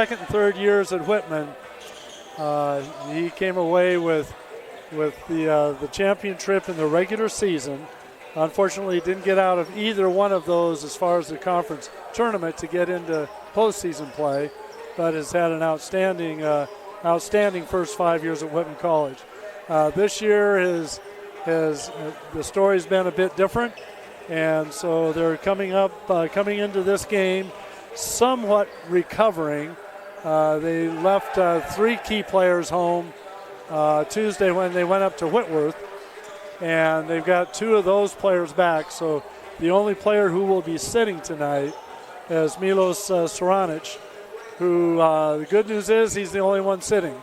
second and third years at Whitman, he came away with the championship in the regular season. Unfortunately, didn't get out of either one of those as far as the conference tournament to get into postseason play, but has had an outstanding first 5 years at Whitman College. This year the story's been a bit different, and so they're coming into this game somewhat recovering. They left 3 key players home Tuesday when they went up to Whitworth, and they've got 2 of those players back. So the only player who will be sitting tonight is Milos Soranic, who the good news is he's the only one sitting.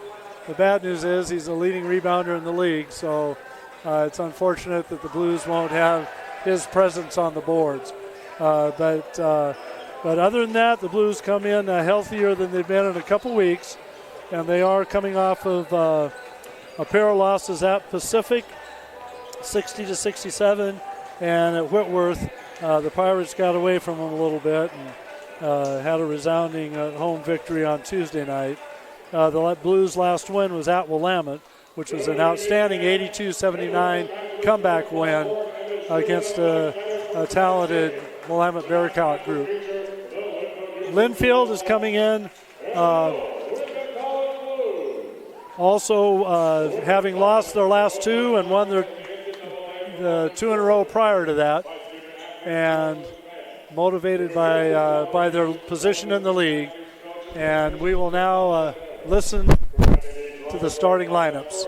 The bad news is he's the leading rebounder in the league, so it's unfortunate that the Blues won't have his presence on the boards. But other than that, the Blues come in healthier than they've been in a couple weeks, and they are coming off of a pair of losses at Pacific, 60-67, and at Whitworth, the Pirates got away from them a little bit and had a resounding home victory on Tuesday night. The Blues' last win was at Willamette, which was an outstanding 82-79 comeback win against a talented Willamette Bearcat group. Linfield is coming in, also having lost their last 2 and won the 2 in a row prior to that, and motivated by their position in the league. And we will now listen to the starting lineups.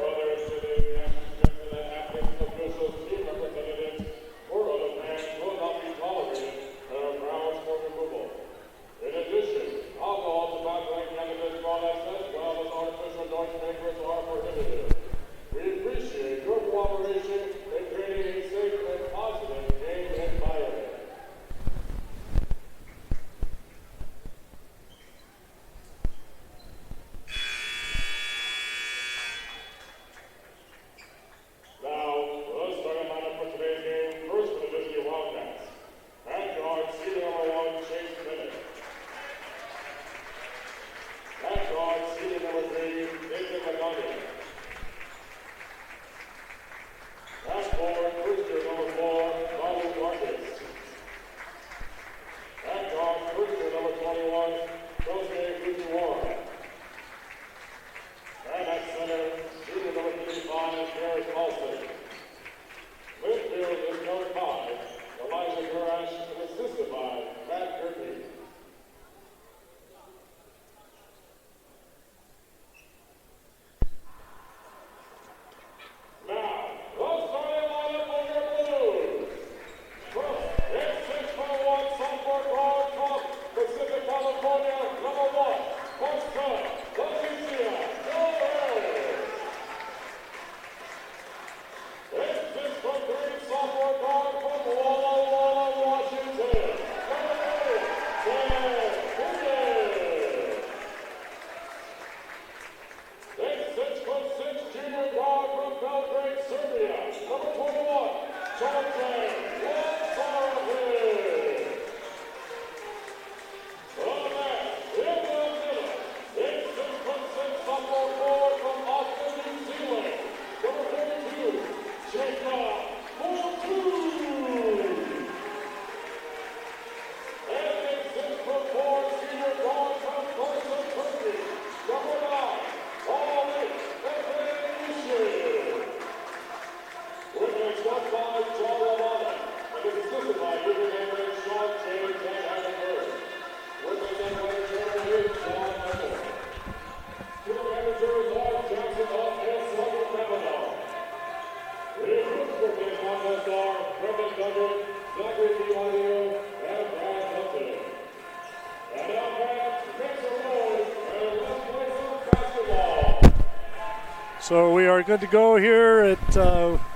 So we are good to go here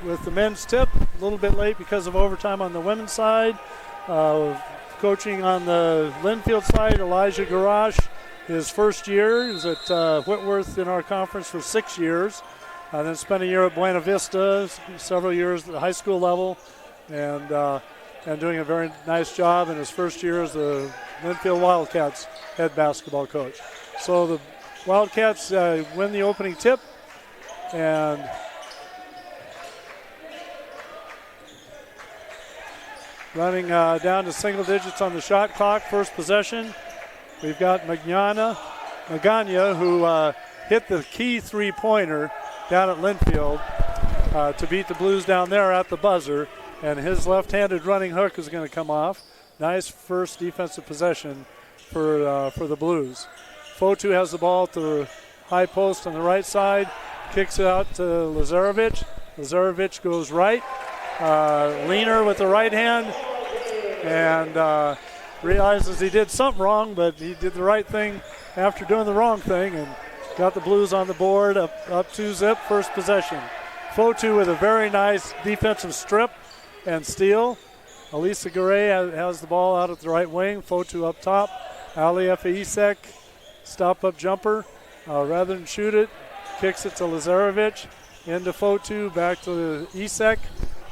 with the men's tip. A little bit late because of overtime on the women's side. Coaching on the Linfield side, Elijah Garash. His first year, he was at Whitworth in our conference for 6 years. Then spent a year at Buena Vista, several years at the high school level. And and doing a very nice job in his first year as the Linfield Wildcats head basketball coach. So the Wildcats win the opening tip, and running down to single digits on the shot clock, first possession. We've got Magana, who hit the key three-pointer down at Linfield to beat the Blues down there at the buzzer, and his left-handed running hook is going to come off. Nice first defensive possession for the Blues. Fotu has the ball at the high post on the right side, kicks it out to Lazarevic. Lazarevic goes right. Leaner with the right hand, and realizes he did something wrong, but he did the right thing after doing the wrong thing, and got the Blues on the board, up 2-zip, first possession. Fotu with a very nice defensive strip and steal. Elisa Garay has the ball out at the right wing. Fotu up top. Ali Efeisek, stop-up jumper. Rather than shoot it, kicks it to Lazarevic. Into Fotu, back to Isek.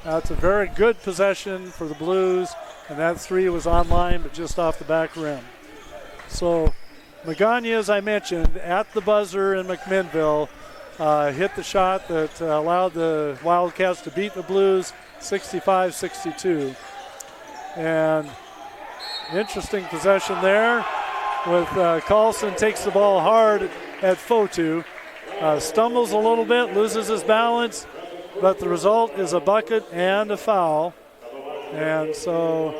It's a very good possession for the Blues, and that three was online, but just off the back rim. So Magana, as I mentioned, at the buzzer in McMinnville, hit the shot that allowed the Wildcats to beat the Blues 65-62. And interesting possession there with Carlson takes the ball hard at Fotu. Stumbles a little bit, loses his balance, but the result is a bucket and a foul. And so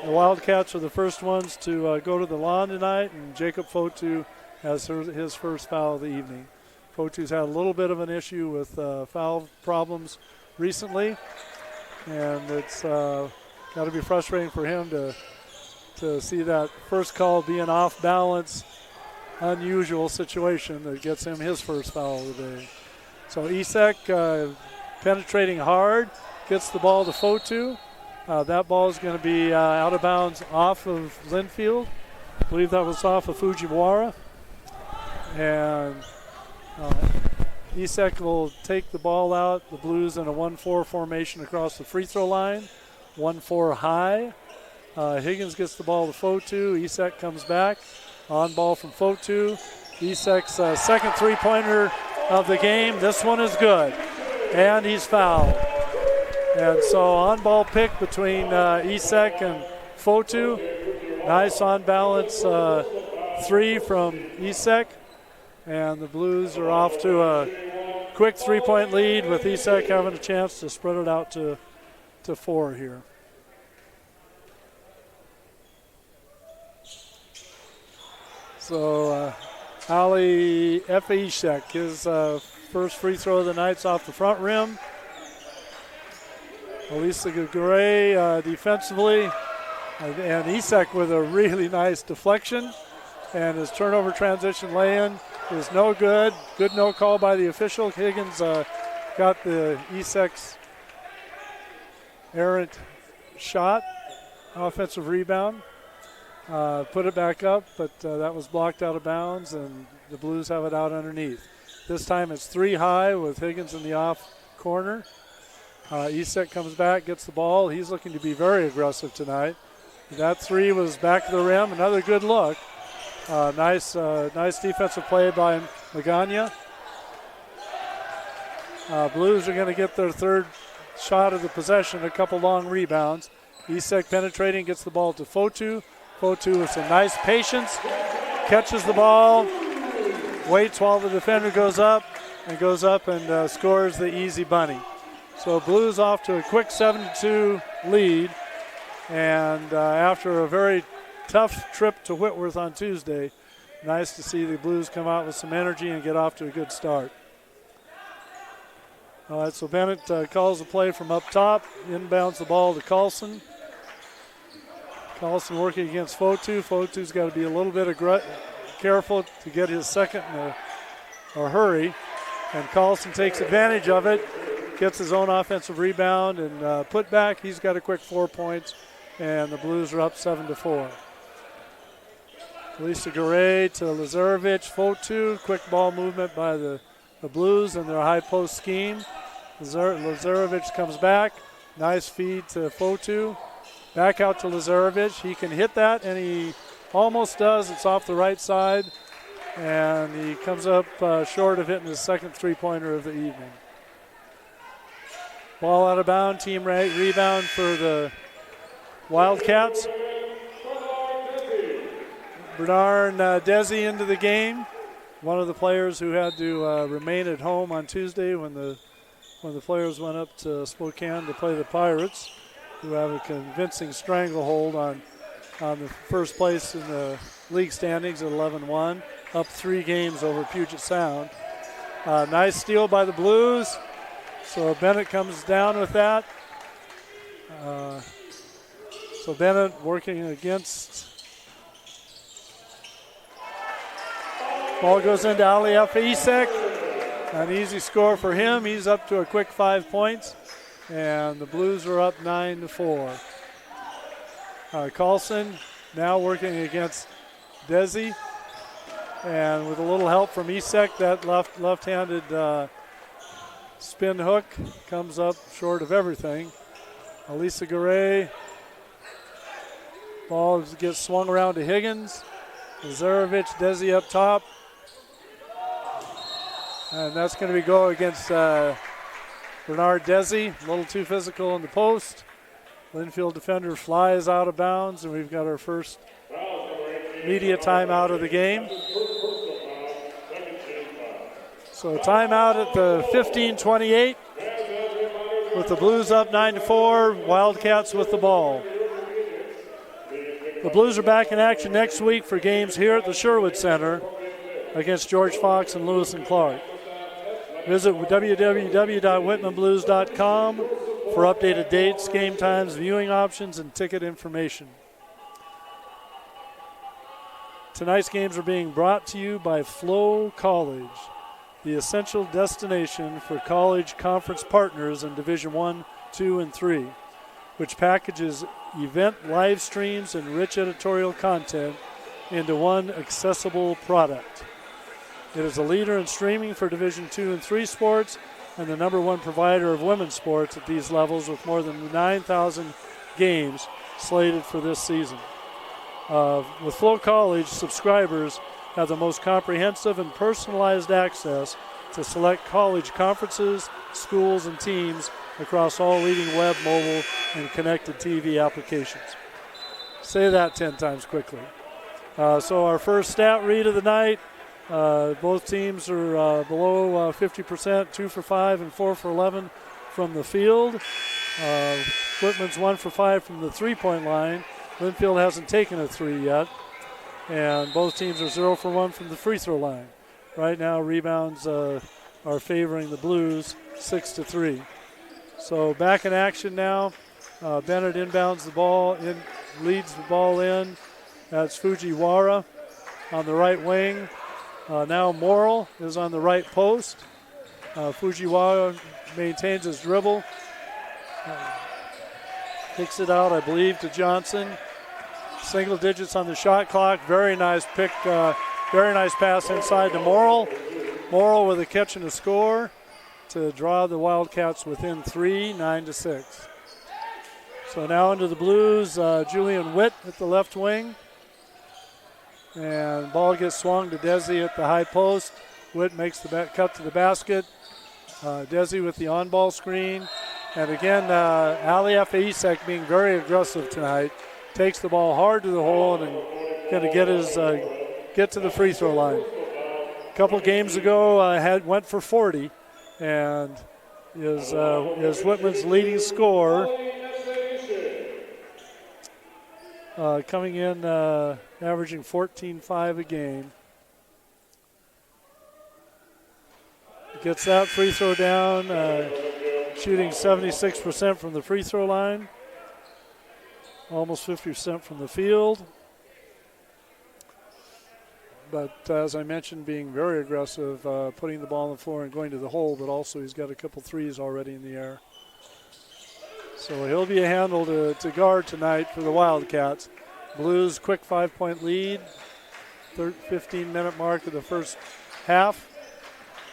the Wildcats are the first ones to go to the lawn tonight, and Jacob Fotu has his first foul of the evening. Fotu's had a little bit of an issue with foul problems recently, and it's got to be frustrating for him to see that first call be an off-balance, unusual situation that gets him his first foul of the day. So Isek penetrating hard, gets the ball to Fotu. That ball is going to be out of bounds off of Linfield. I believe that was off of Fujiwara. And Isek will take the ball out. The Blues in a 1-4 formation across the free throw line. 1-4 high. Higgins gets the ball to Fotu. Isek comes back. On ball from Fotu. Isek's second three-pointer of the game. This one is good. And he's fouled. And so on-ball pick between Isek and Fotu. Nice on-balance three from Isek. And the Blues are off to a quick three-point lead with Isek having a chance to spread it out to 4 here. So Ali Efeisek, his first free throw of the night's off the front rim. Elisa Garay defensively, and Isek with a really nice deflection, and his turnover transition lay-in is no good. Good no call by the official. Higgins got the Isek's errant shot, offensive rebound. Put it back up, but that was blocked out of bounds, and the Blues have it out underneath. This time it's 3 high with Higgins in the off corner. Isek comes back, gets the ball. He's looking to be very aggressive tonight. That three was back to the rim. Another good look. Nice defensive play by Magana. Blues are going to get their third shot of the possession, a couple long rebounds. Isek penetrating, gets the ball to Fotu. Fotu with some nice patience, catches the ball, waits while the defender goes up and scores the easy bunny. So Blues off to a quick 7-2 lead, and after a very tough trip to Whitworth on Tuesday, nice to see the Blues come out with some energy and get off to a good start. All right, so Bennett calls the play from up top, inbounds the ball to Carlson. Carlson working against Fotu. Fotu's got to be a little bit careful to get his second in a hurry, and Carlson takes advantage of it. Gets his own offensive rebound and put back. He's got a quick 4 points, and the Blues are up 7-4. Elisa Garay to Lazarevic. Fotu, quick ball movement by the Blues in their high post scheme. Lazarevic comes back. Nice feed to Fotu. Back out to Lazarevic. He can hit that, and he almost does. It's off the right side, and he comes up short of hitting his second three-pointer of the evening. Ball out of bounds. Team rebound for the Wildcats. Bernard Desi into the game. One of the players who had to remain at home on Tuesday when the players went up to Spokane to play the Pirates, who have a convincing stranglehold on the first place in the league standings at 11-1, up 3 games over Puget Sound. Nice steal by the Blues. So Bennett comes down with that. So Bennett working against. Ball goes into Ali Isaac. An easy score for him. He's up to a quick 5 points. And the Blues are up 9-4. Carlson now working against Desi. And with a little help from Isaac, that left-handed spin hook comes up short of everything. Elisa Garay. Ball gets swung around to Higgins. Lazarevic, Desi up top. And that's going to be go against Bernard Desi. A little too physical in the post. Linfield defender flies out of bounds, and we've got our first media timeout of the game. So timeout at the 15:28 with the Blues up 9-4. Wildcats with the ball. The Blues are back in action next week for games here at the Sherwood Center against George Fox and Lewis and Clark. Visit www.whitmanblues.com for updated dates, game times, viewing options, and ticket information. Tonight's games are being brought to you by Flow College, the essential destination for college conference partners in Division I, II, and III, which packages event live streams and rich editorial content into one accessible product. It is a leader in streaming for Division II and III sports and the #1 provider of women's sports at these levels with more than 9,000 games slated for this season. With Flow College, subscribers have the most comprehensive and personalized access to select college conferences, schools, and teams across all leading web, mobile, and connected TV applications. Say that 10 times quickly. So our first stat read of the night, both teams are below 50%, 2 for 5 and 4 for 11 from the field. Whitman's 1 for 5 from the three-point line. Linfield hasn't taken a 3 yet. And both teams are 0 for 1 from the free throw line. Right now, rebounds are favoring the Blues 6-3. So back in action now. Bennett inbounds the ball, leads the ball in. That's Fujiwara on the right wing. Now Morrill is on the right post. Fujiwara maintains his dribble. Kicks it out, I believe, to Johnson. Single digits on the shot clock. Very nice pick. Very nice pass inside to Morrill. Morrill with a catch and a score to draw the Wildcats within 3, 9-6. So now into the Blues, Julian Witt at the left wing. And ball gets swung to Desi at the high post. Witt makes the cut to the basket. Desi with the on-ball screen. And again, Ali Isaac being very aggressive tonight. Takes the ball hard to the hole and going to get to the free throw line. A couple games ago, went for 40 and is Whitman's leading scorer. Coming in, averaging 14.5 a game. Gets that free throw down, shooting 76% from the free throw line. Almost 50% from the field. But as I mentioned, being very aggressive, putting the ball on the floor and going to the hole, but also he's got a couple threes already in the air. So he'll be a handle to guard tonight for the Wildcats. Blues quick 5-point lead. 15-minute mark of the first half.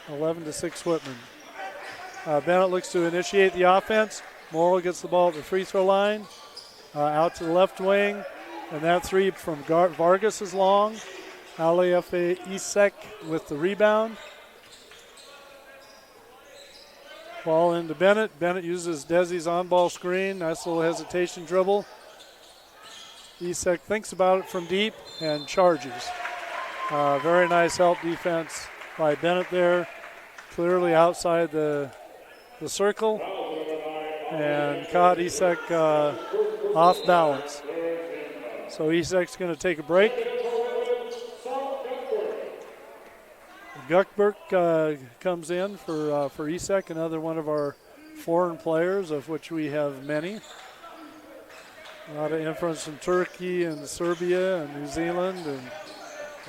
11-6 Whitman. Bennett looks to initiate the offense. Morrill gets the ball at the free throw line. out to the left wing. And that three from Vargas is long. Alefa Isek with the rebound. Ball into Bennett. Bennett uses Desi's on-ball screen. Nice little hesitation dribble. Isek thinks about it from deep and charges. Very nice help defense by Bennett there. Clearly outside the circle. And caught Isek off balance. So Isek's going to take a break. Guckberg comes in for Isek, another one of our foreign players, of which we have many. A lot of influence from Turkey and Serbia and New Zealand, and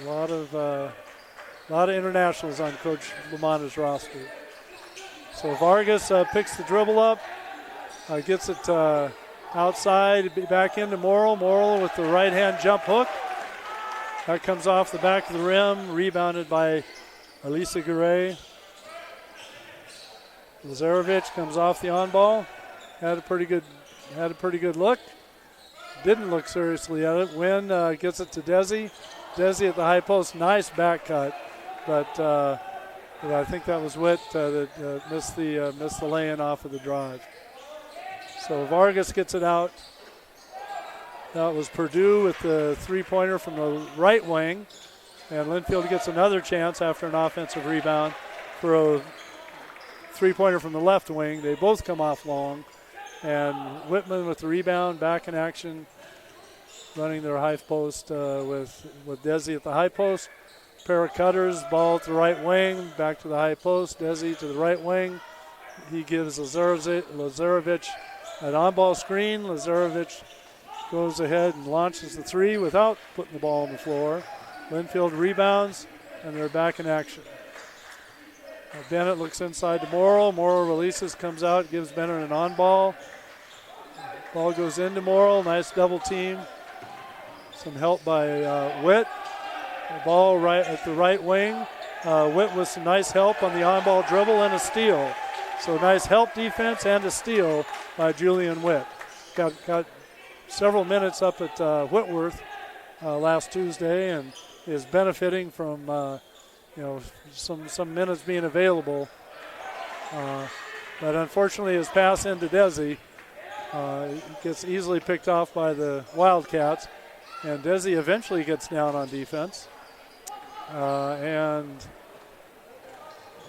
a lot of internationals on Coach LaManna's roster. So Vargas picks the dribble up, gets it outside, back into Morrill. Morrill with the right-hand jump hook. That comes off the back of the rim, rebounded by Elisa Garay. Lazarevic comes off the on-ball. Had a pretty good look. Didn't look seriously at it. Wynn gets it to Desi. Desi at the high post. Nice back cut, but I think that was Witt that missed the lay-in off of the drive. So Vargas gets it out. That was Purdue with the three-pointer from the right wing. And Linfield gets another chance after an offensive rebound for a three-pointer from the left wing. They both come off long. And Whitman with the rebound, back in action, running their high post with Desi at the high post. Pair of cutters, ball to the right wing, back to the high post. Desi to the right wing. He gives Lazarevic an on-ball screen. Lazarevic goes ahead and launches the three without putting the ball on the floor. Linfield rebounds, and they're back in action. Bennett looks inside to Morrill. Morrill releases, comes out, gives Bennett an on-ball. Ball goes into Morrill. Nice double team. Some help by Witt. The ball right at the right wing. Witt with some nice help on the on-ball dribble and a steal. So nice help defense and a steal by Julian Witt. Got several minutes up at Whitworth last Tuesday and is benefiting from some minutes being available. But unfortunately his pass into Desi gets easily picked off by the Wildcats. And Desi eventually gets down on defense. And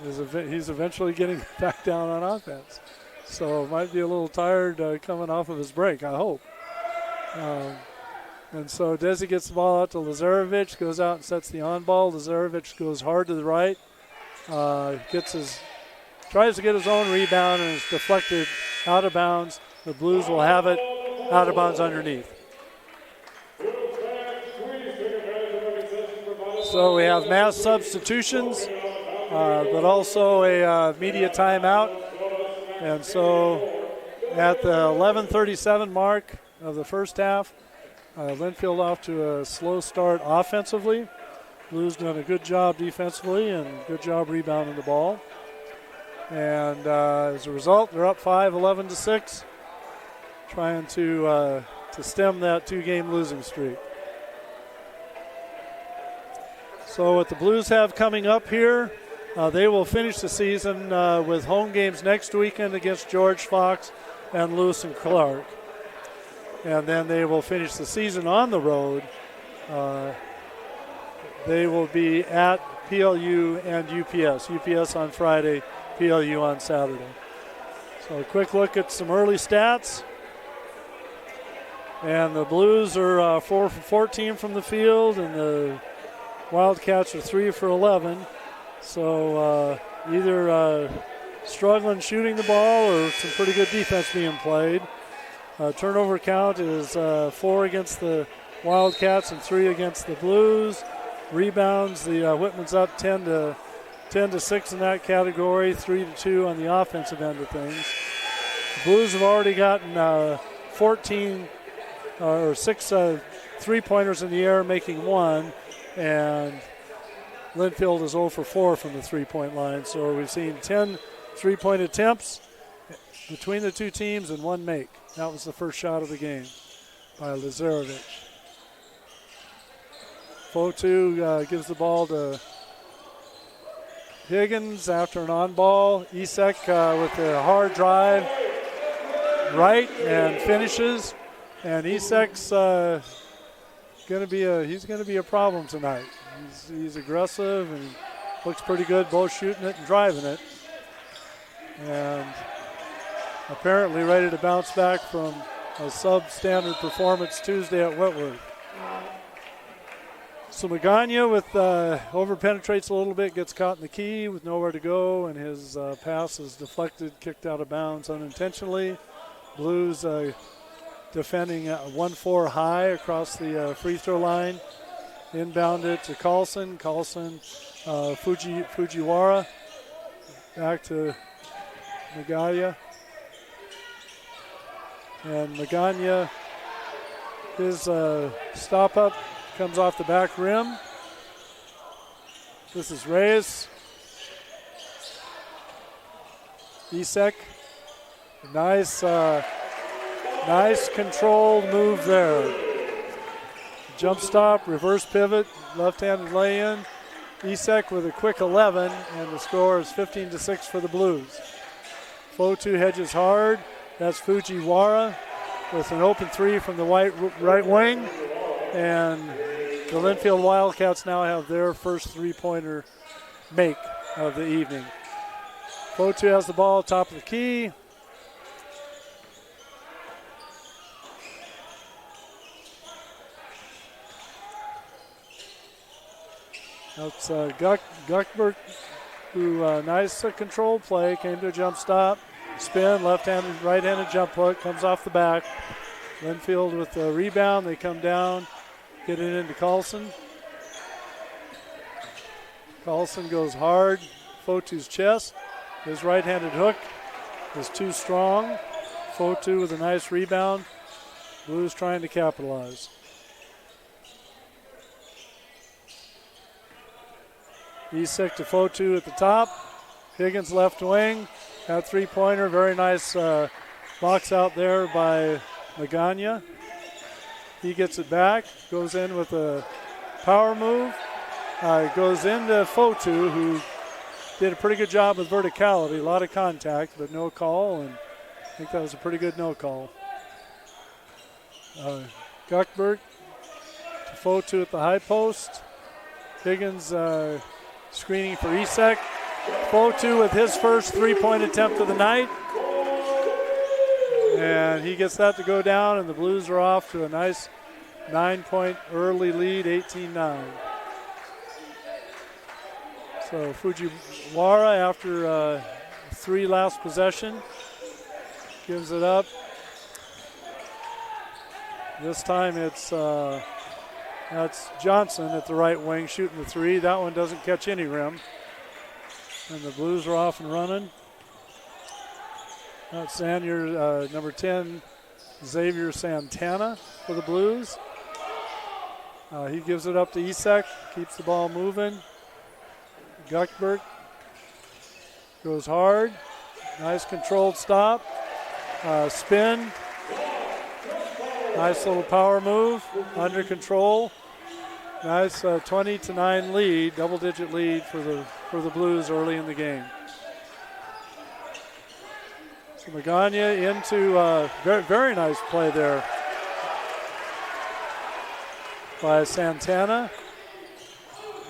he's eventually getting back down on offense. So might be a little tired coming off of his break, I hope. And so Desi gets the ball out to Lazarevic, goes out and sets the on-ball. Lazarevic goes hard to the right, tries to get his own rebound, and it's deflected out of bounds. The Blues will have it out of bounds underneath. So we have mass substitutions, but also a media timeout. And so at the 11:37 mark of the first half, Linfield off to a slow start offensively. Blues done a good job defensively and good job rebounding the ball. And as a result, they're up 5-11-6, trying to stem that two-game losing streak. So what the Blues have coming up here, they will finish the season with home games next weekend against George Fox and Lewis and Clark. And then they will finish the season on the road. They will be at PLU and UPS. UPS on Friday, PLU on Saturday. So a quick look at some early stats. And the Blues are 4 for 14 from the field, and the Wildcats are 3 for 11. So either struggling shooting the ball or some pretty good defense being played. Turnover count is 4 against the Wildcats and 3 against the Blues. Rebounds, the Whitman's up 10 to 6 in that category, 3 to 2 on the offensive end of things. The Blues have already gotten 14 or 6 three-pointers in the air, making 1, and Linfield is 0 for 4 from the three-point line. So we've seen 10 three-point attempts between the two teams and 1 make. That was the first shot of the game. by Lazarevic. Fotu gives the ball to Higgins after an on-ball. Isek with a hard drive right and finishes. And Isek's going to be a problem tonight. He's aggressive and looks pretty good, both shooting it and driving it. And apparently ready to bounce back from a substandard performance Tuesday at Whitworth. So Magana over-penetrates a little bit, gets caught in the key with nowhere to go, and his pass is deflected, kicked out of bounds unintentionally. Blues defending 1-4 high across the free throw line. Inbound it to Carlson. Fujiwara. Back to Magana. And Magana, his stop-up comes off the back rim. This is Reyes. Isek. Nice controlled move there. Jump stop, reverse pivot, left-handed lay-in. Isek with a quick 11, and the score is 15-6 for the Blues. Fotu hedges hard. That's Fujiwara with an open three from the right wing. And the Linfield Wildcats now have their first three-pointer make of the evening. Fotu has the ball top of the key. That's Guckbert, who nice control play, came to a jump stop. Spin, left-handed, right-handed jump hook, comes off the back. Linfield with the rebound, they come down, get it into Carlson. Carlson goes hard, Fotu's chest. His right-handed hook is too strong. Fotu with a nice rebound. Blues trying to capitalize. Isek to Fotu at the top. Higgins left wing. That three-pointer, very nice box out there by Magana. He gets it back, goes in with a power move. Goes into Fotu, who did a pretty good job with verticality. A lot of contact, but no call, and I think that was a pretty good no call. Guckbert to Fotu at the high post. Higgins screening for Isek. Fotu with his first three-point attempt of the night. And he gets that to go down, and the Blues are off to a nice 9-point early lead, 18-9. So Fujiwara, after three last possession, gives it up. This time that's Johnson at the right wing shooting the three. That one doesn't catch any rim. And the Blues are off and running. That's number 10, Xavier Santana for the Blues. He gives it up to Isek, keeps the ball moving. Guckbert goes hard. Nice controlled stop. Spin. Nice little power move. Under control. Nice 20-9 lead, double-digit lead for the Blues early in the game. So Magana into very, very nice play there by Santana.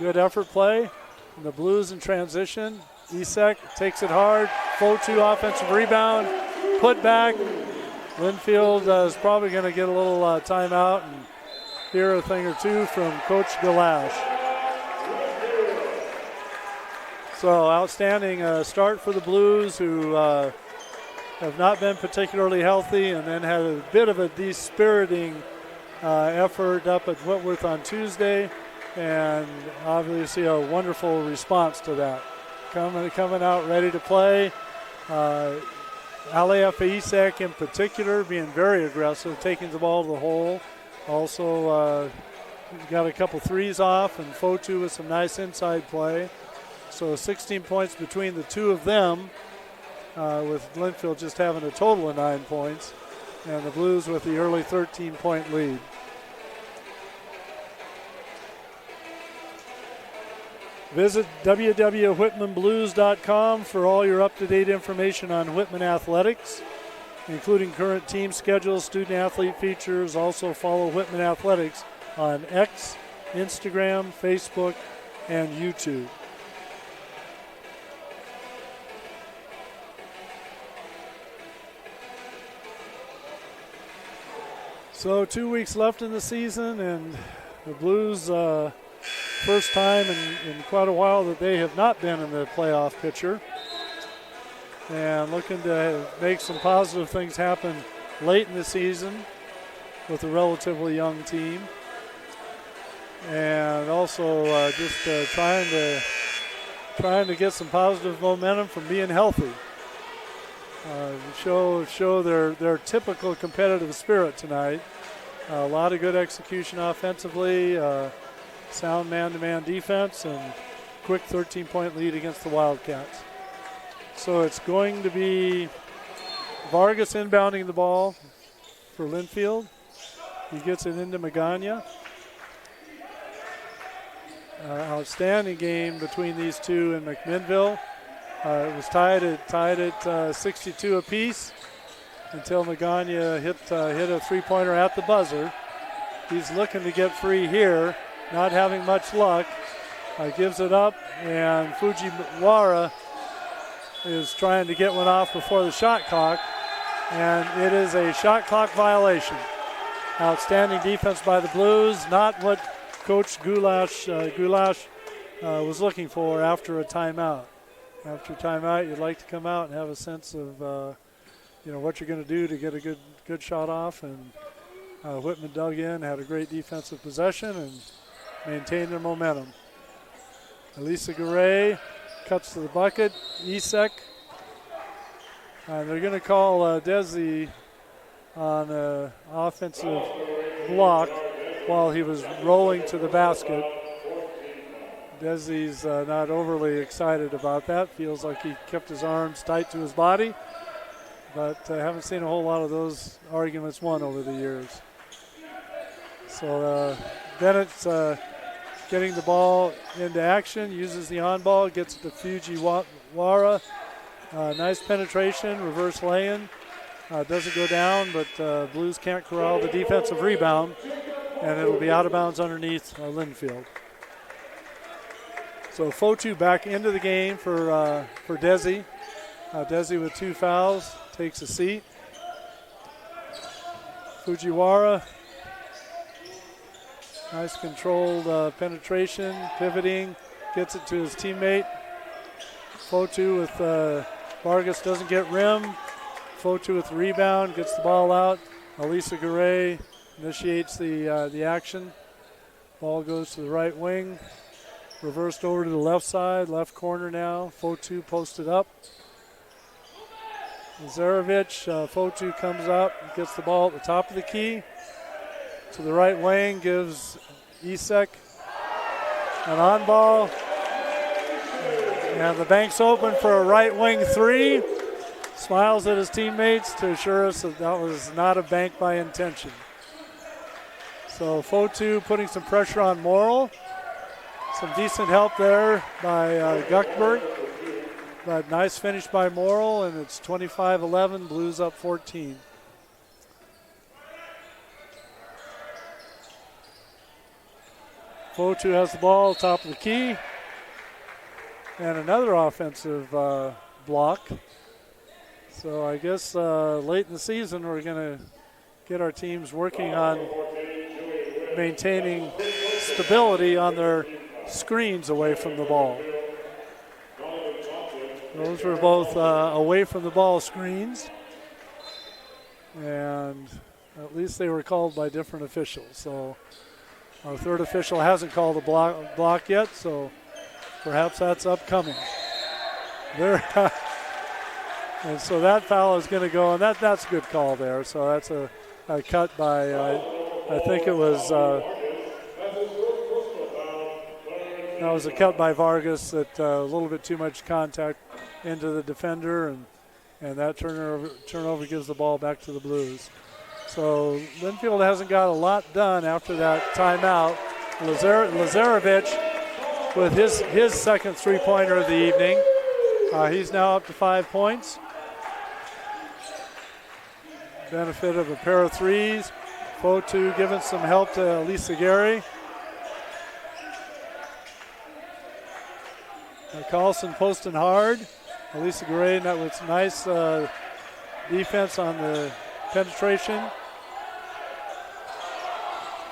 Good effort play. And the Blues in transition. Isek takes it hard. Fotu offensive rebound. Put back. Linfield is probably going to get a little timeout and hear a thing or two from Coach Galash. So outstanding start for the Blues, who have not been particularly healthy, and then had a bit of a dispiriting effort up at Whitworth on Tuesday, and obviously a wonderful response to that. Coming out ready to play. Alefa Isek in particular being very aggressive, taking the ball to the hole. Also got a couple threes off, and Fotu with some nice inside play. So 16 points between the two of them, with Linfield just having a total of 9 points. and the Blues with the early 13-point lead. Visit www.whitmanblues.com for all your up-to-date information on Whitman athletics, including current team schedules, student-athlete features. Also follow Whitman Athletics on X, Instagram, Facebook, and YouTube. So 2 weeks left in the season, and the Blues, first time in quite a while that they have not been in the playoff picture, and looking to make some positive things happen late in the season with a relatively young team, and also trying to get some positive momentum from being healthy. Show their typical competitive spirit tonight. A lot of good execution offensively, sound man-to-man defense, and quick 13-point lead against the Wildcats. So it's going to be Vargas inbounding the ball for Linfield. He gets it into Magana. Outstanding game between these two in McMinnville. It was tied at 62 apiece until Magana hit a three-pointer at the buzzer. He's looking to get free here, not having much luck. Gives it up, and Fujiwara is trying to get one off before the shot clock, and it is a shot clock violation. Outstanding defense by the Blues, not what Coach Goulash was looking for after a timeout. After a timeout, you'd like to come out and have a sense of what you're going to do to get a good shot off, and Whitman dug in, had a great defensive possession, and maintained their momentum. Elisa Garay cuts to the bucket. Isek. They're going to call Desi on an offensive block while he was rolling to the basket. Desi's not overly excited about that. Feels like he kept his arms tight to his body, but haven't seen a whole lot of those arguments won over the years. So Bennett's getting the ball into action, uses the on-ball, gets it to Fujiwara. Nice penetration, reverse lay-in. Doesn't go down, but Blues can't corral the defensive rebound, and it'll be out of bounds underneath Linfield. So Fotu back into the game for Desi. Desi with 2 fouls, takes a seat. Fujiwara, nice controlled penetration, pivoting, gets it to his teammate. Fotu with Vargas doesn't get rim. Fotu with the rebound, gets the ball out. Elisa Garay initiates the action. Ball goes to the right wing. Reversed over to the left side, left corner now. Fotu posted up. Zarevic, Fotu comes up, gets the ball at the top of the key. To the right wing, gives Isek an on ball. And the bank's open for a right wing three. Smiles at his teammates to assure us that was not a bank by intention. So Fotu putting some pressure on Morrill. Some decent help there by Guckberg. But nice finish by Morrill, and it's 25-11, Blues up 14. Fotu has the ball, top of the key. And another offensive block. So I guess late in the season we're going to get our teams working on maintaining stability on their screens away from the ball. Those were both away from the ball screens, and at least they were called by different officials. So our third official hasn't called a block yet, so perhaps that's upcoming. There, and so that foul is going to go, and that's a good call there. So that's a cut by, I think it was, that was a cut by Vargas that a little bit too much contact into the defender, and and that turnover gives the ball back to the Blues. So Linfield hasn't got a lot done after that timeout. Lazarevic with his second three-pointer of the evening. He's now up to 5 points. Benefit of a pair of threes. Fotu giving some help to Lisa Gary. Carlson posting hard. Elisa Gray with nice defense on the penetration.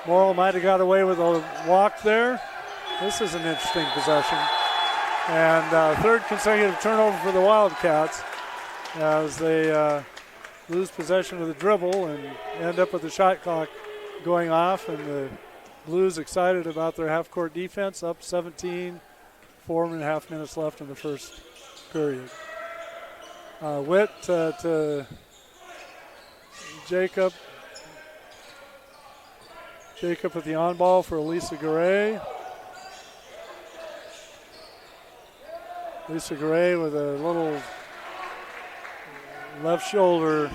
Morrill might have got away with a walk there. This is an interesting possession. And third consecutive turnover for the Wildcats as they lose possession of the dribble and end up with the shot clock going off. And the Blues excited about their half-court defense, up 17, 4.5 minutes left in the first period. Witt to Jacob. Jacob with the on ball for Elisa Garay. Lisa Garay with a little left shoulder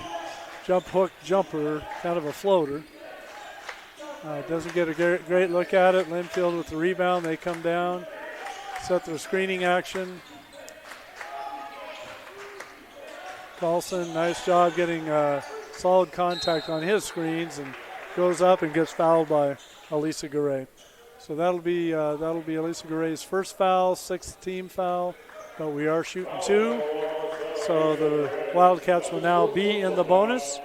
jump hook jumper, kind of a floater. Doesn't get a great look at it. Linfield with the rebound. They come down, set their screening action. Carlson, nice job getting solid contact on his screens and goes up and gets fouled by Elisa Garay. So that'll be Elisa Garay's first foul, sixth team foul, but we are shooting two. So the Wildcats will now be in the bonus.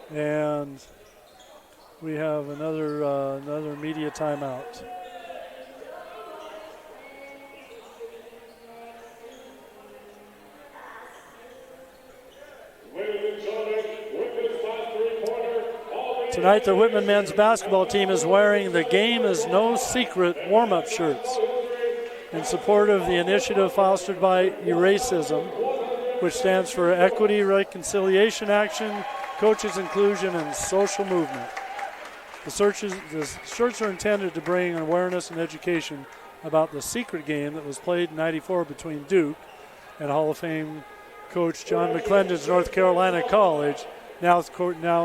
And we have another media timeout. Tonight, the Whitman men's basketball team is wearing the Game is No Secret warm-up shirts in support of the initiative fostered by Eracism, which stands for Equity, Reconciliation Action, Coaches Inclusion, and Social Movement. The shirts are intended to bring awareness and education about the secret game that was played in '94 between Duke and Hall of Fame coach John McClendon's North Carolina College, now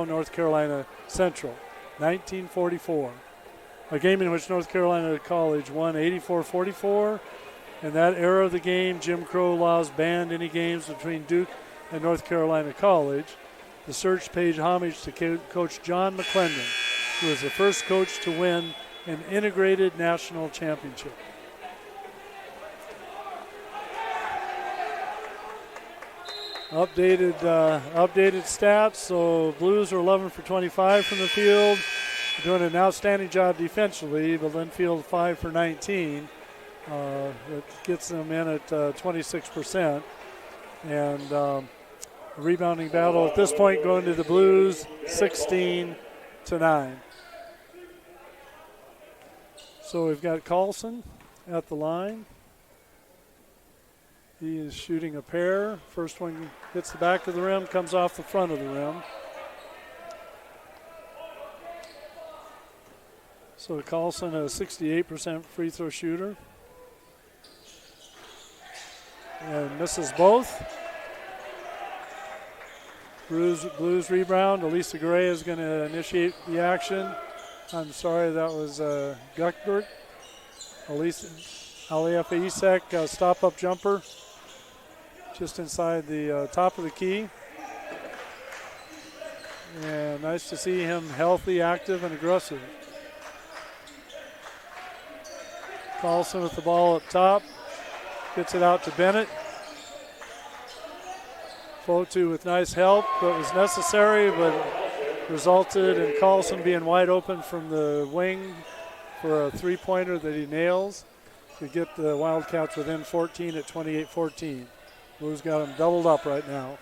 North Carolina Central, 1944. A game in which North Carolina College won 84-44. In that era of the game, Jim Crow laws banned any games between Duke and North Carolina College. The search paid homage to Coach John McClendon, who was the first coach to win an integrated national championship. Updated stats. So Blues are 11 for 25 from the field, doing an outstanding job defensively, but Linfield 5 for 19. That gets them in at 26%. And rebounding battle at this point going to the Blues, 16-9. So we've got Carlson at the line. He is shooting a pair. First one hits the back of the rim, comes off the front of the rim. So Carlson, a 68% free throw shooter. And misses both. Blues rebound. Elisa Gray is going to initiate the action. I'm sorry, that was Guckbert. Aliafa Isek, stop-up jumper. Just inside the top of the key. And nice to see him healthy, active, and aggressive. Carlson with the ball up top. Gets it out to Bennett. Fotu with nice help. That was necessary, but resulted in Carlson being wide open from the wing for a three-pointer that he nails to get the Wildcats within 14 at 28-14. Blues got him doubled up right now.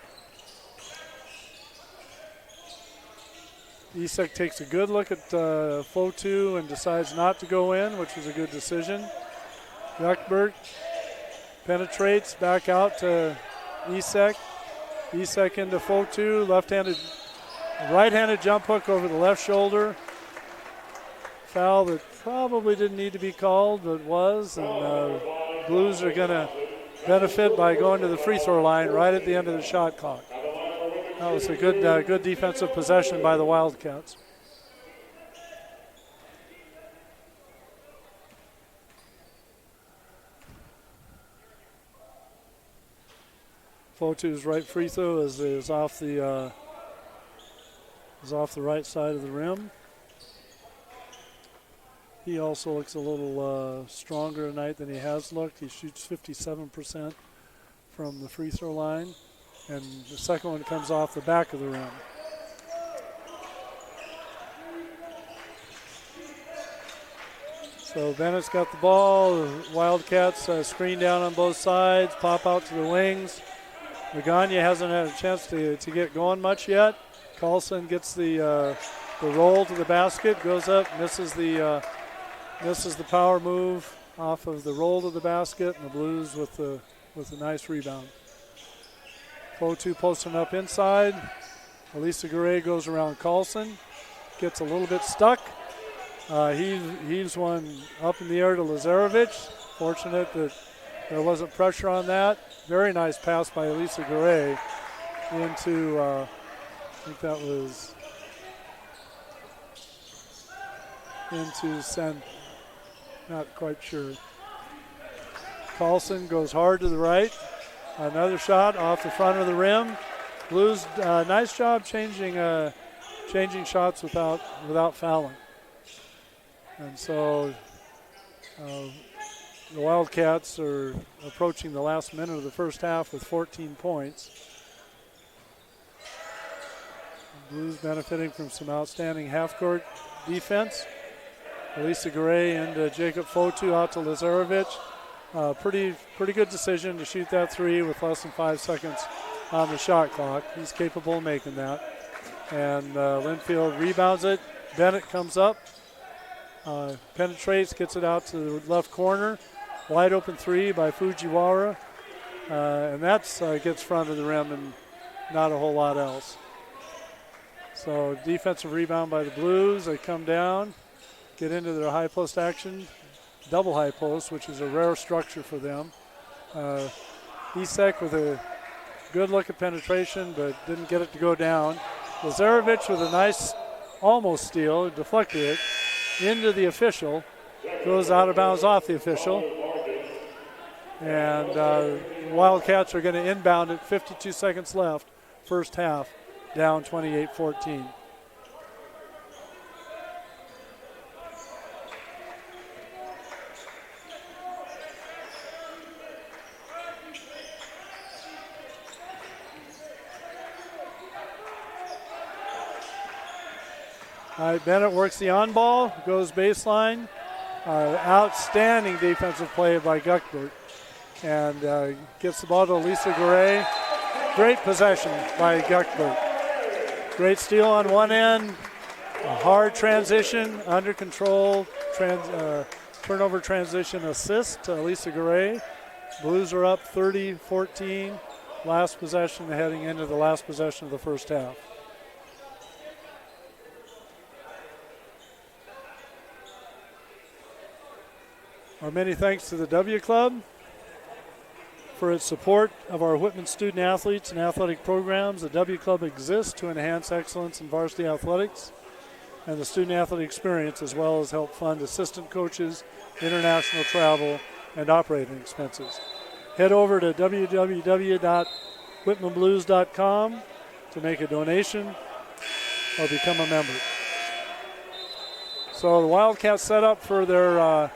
Isek takes a good look at Fotu and decides not to go in, which was a good decision. Guckbert penetrates back out to Isek. Isek into Fotu, right-handed jump hook over the left shoulder. Foul that probably didn't need to be called, but was, and Blues are going to benefit by going to the free throw line right at the end of the shot clock. That was a good defensive possession by the Wildcats. Fotu's right free throw is off the right side of the rim. He also looks a little stronger tonight than he has looked. He shoots 57% from the free throw line, and the second one comes off the back of the rim. So Bennett's got the ball. The Wildcats screen down on both sides, pop out to the wings. Magana hasn't had a chance to get going much yet. Carlson gets the roll to the basket, goes up, misses the power move off of the roll to the basket, and the Blues with a nice rebound. Fotu posting up inside. Elisa Garay goes around Carlson, gets a little bit stuck. He's one up in the air to Lazarevic. Fortunate that there wasn't pressure on that. Very nice pass by Elisa Garay into, I think that was into Sen. Not quite sure. Carlson goes hard to the right. Another shot off the front of the rim. Blues, nice job changing shots without fouling. And so the Wildcats are approaching the last minute of the first half with 14 points. The Blues benefiting from some outstanding half-court defense. Elisa Garay and Jacob Fotu out to Lazarevic. Pretty good decision to shoot that three with less than 5 seconds on the shot clock. He's capable of making that. And Linfield rebounds it. Bennett comes up, penetrates, gets it out to the left corner. Wide open three by Fujiwara. And that's gets front of the rim and not a whole lot else. So defensive rebound by the Blues. They come down, get into their high post action, double high post, which is a rare structure for them. Isek with a good look at penetration, but didn't get it to go down. Lazarevic with a nice almost steal, deflected it into the official, goes out of bounds off the official. And Wildcats are going to inbound it, 52 seconds left, first half, down 28-14. All right, Bennett works the on ball, goes baseline. Outstanding defensive play by Guckbert. And gets the ball to Elisa Garay. Great possession by Guckbert. Great steal on one end. A hard transition, under control, turnover transition assist to Elisa Garay. Blues are up 30-14. Last possession heading into the last possession of the first half. Our many thanks to the W Club for its support of our Whitman student athletes and athletic programs. The W Club exists to enhance excellence in varsity athletics and the student athlete experience, as well as help fund assistant coaches, international travel, and operating expenses. Head over to www.whitmanblues.com to make a donation or become a member. So the Wildcats set up for their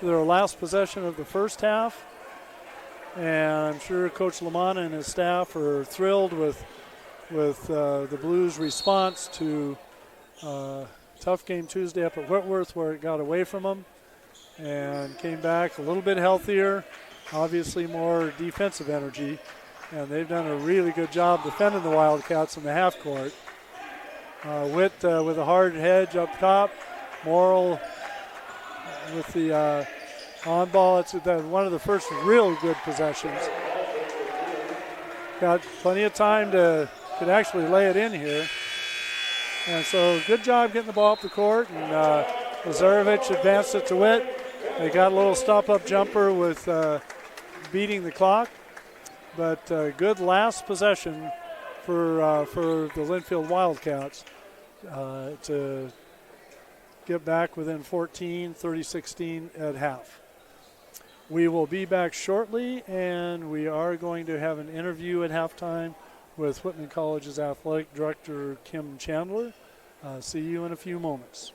last possession of the first half, and I'm sure Coach Lamanna and his staff are thrilled with the Blues' response to tough game Tuesday up at Whitworth, where it got away from them and came back a little bit healthier, obviously more defensive energy, and they've done a really good job defending the Wildcats in the half court. Witt with a hard hedge up top, Morrill with the on ball. It's one of the first real good possessions. Got plenty of time could actually lay it in here. And so good job getting the ball up the court. And Lazarevic advanced it to Witt. They got a little stop-up jumper with beating the clock, but good last possession for the Linfield Wildcats to get back within 14, 30-16 at half. We will be back shortly, and we are going to have an interview at halftime with Whitman College's athletic director, Kim Chandler. See you in a few moments.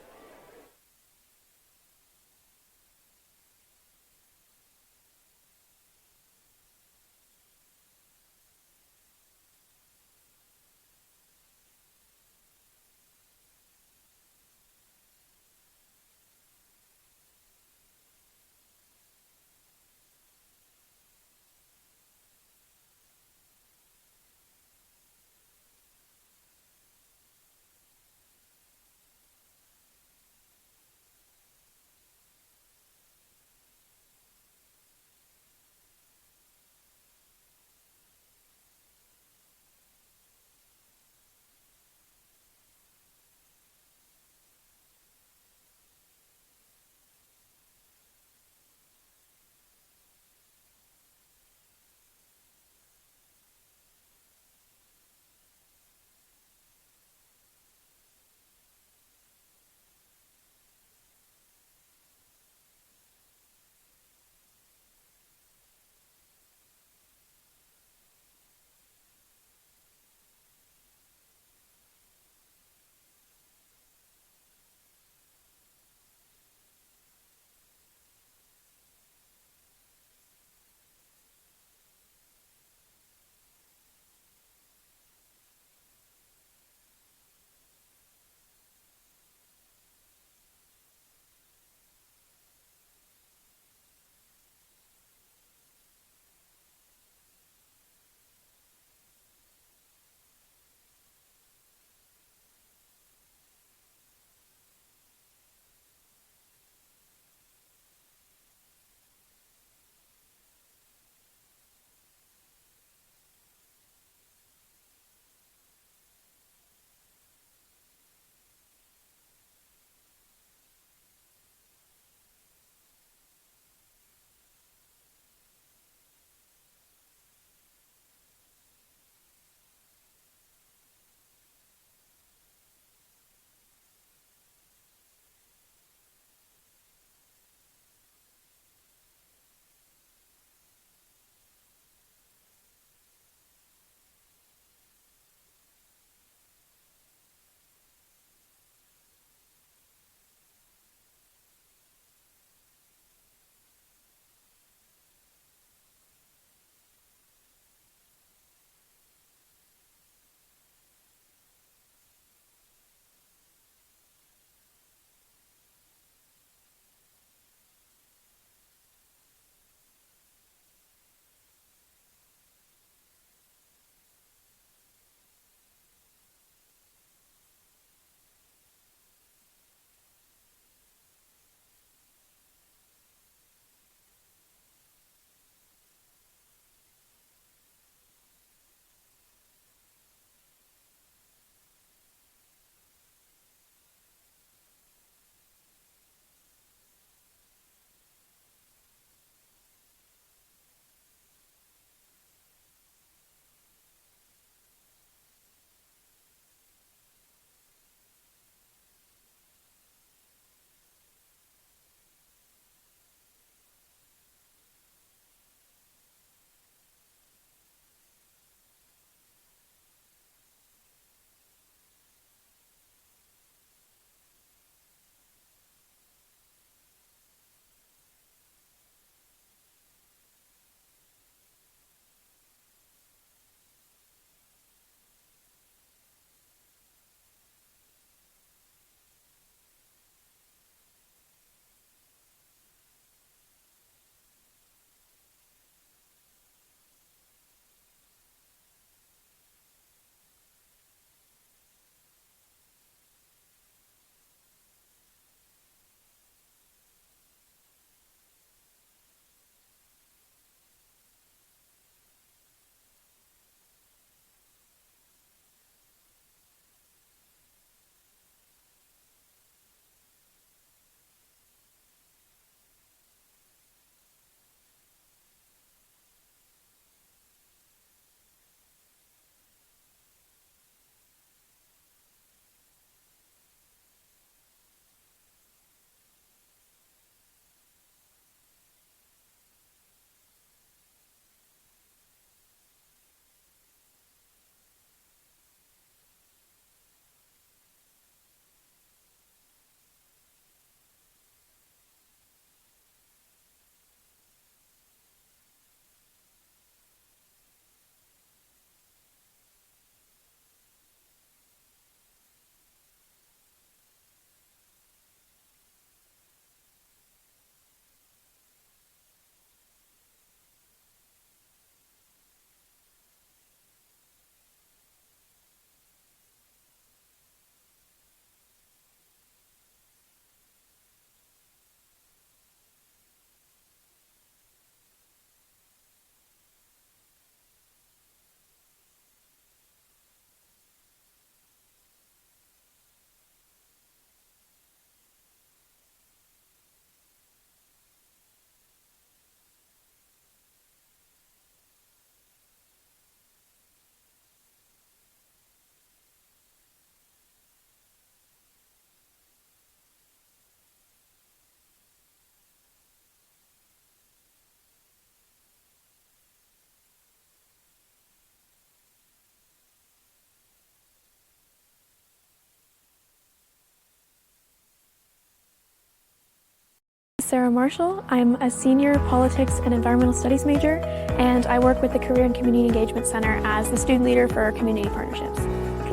Sarah Marshall. I'm a senior politics and environmental studies major, and I work with the Career and Community Engagement Center as the student leader for community partnerships.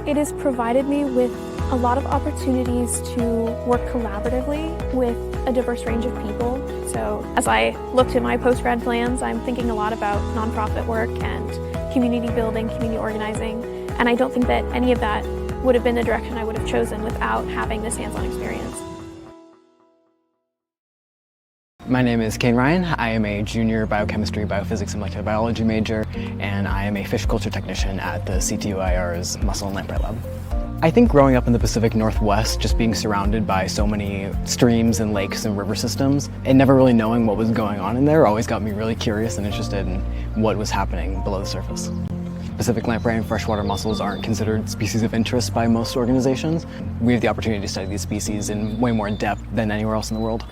It has provided me with a lot of opportunities to work collaboratively with a diverse range of people. So as I look to my post-grad plans, I'm thinking a lot about nonprofit work and community building, community organizing, and I don't think that any of that would have been the direction I would have chosen without having this hands-on experience. My name is Kane Ryan. I am a junior biochemistry, biophysics, and molecular biology major, and I am a fish culture technician at the CTUIR's Mussel and Lamprey Lab. I think growing up in the Pacific Northwest, just being surrounded by so many streams and lakes and river systems, and never really knowing what was going on in there always got me really curious and interested in what was happening below the surface. Pacific lamprey and freshwater mussels aren't considered species of interest by most organizations. We have the opportunity to study these species in way more depth than anywhere else in the world.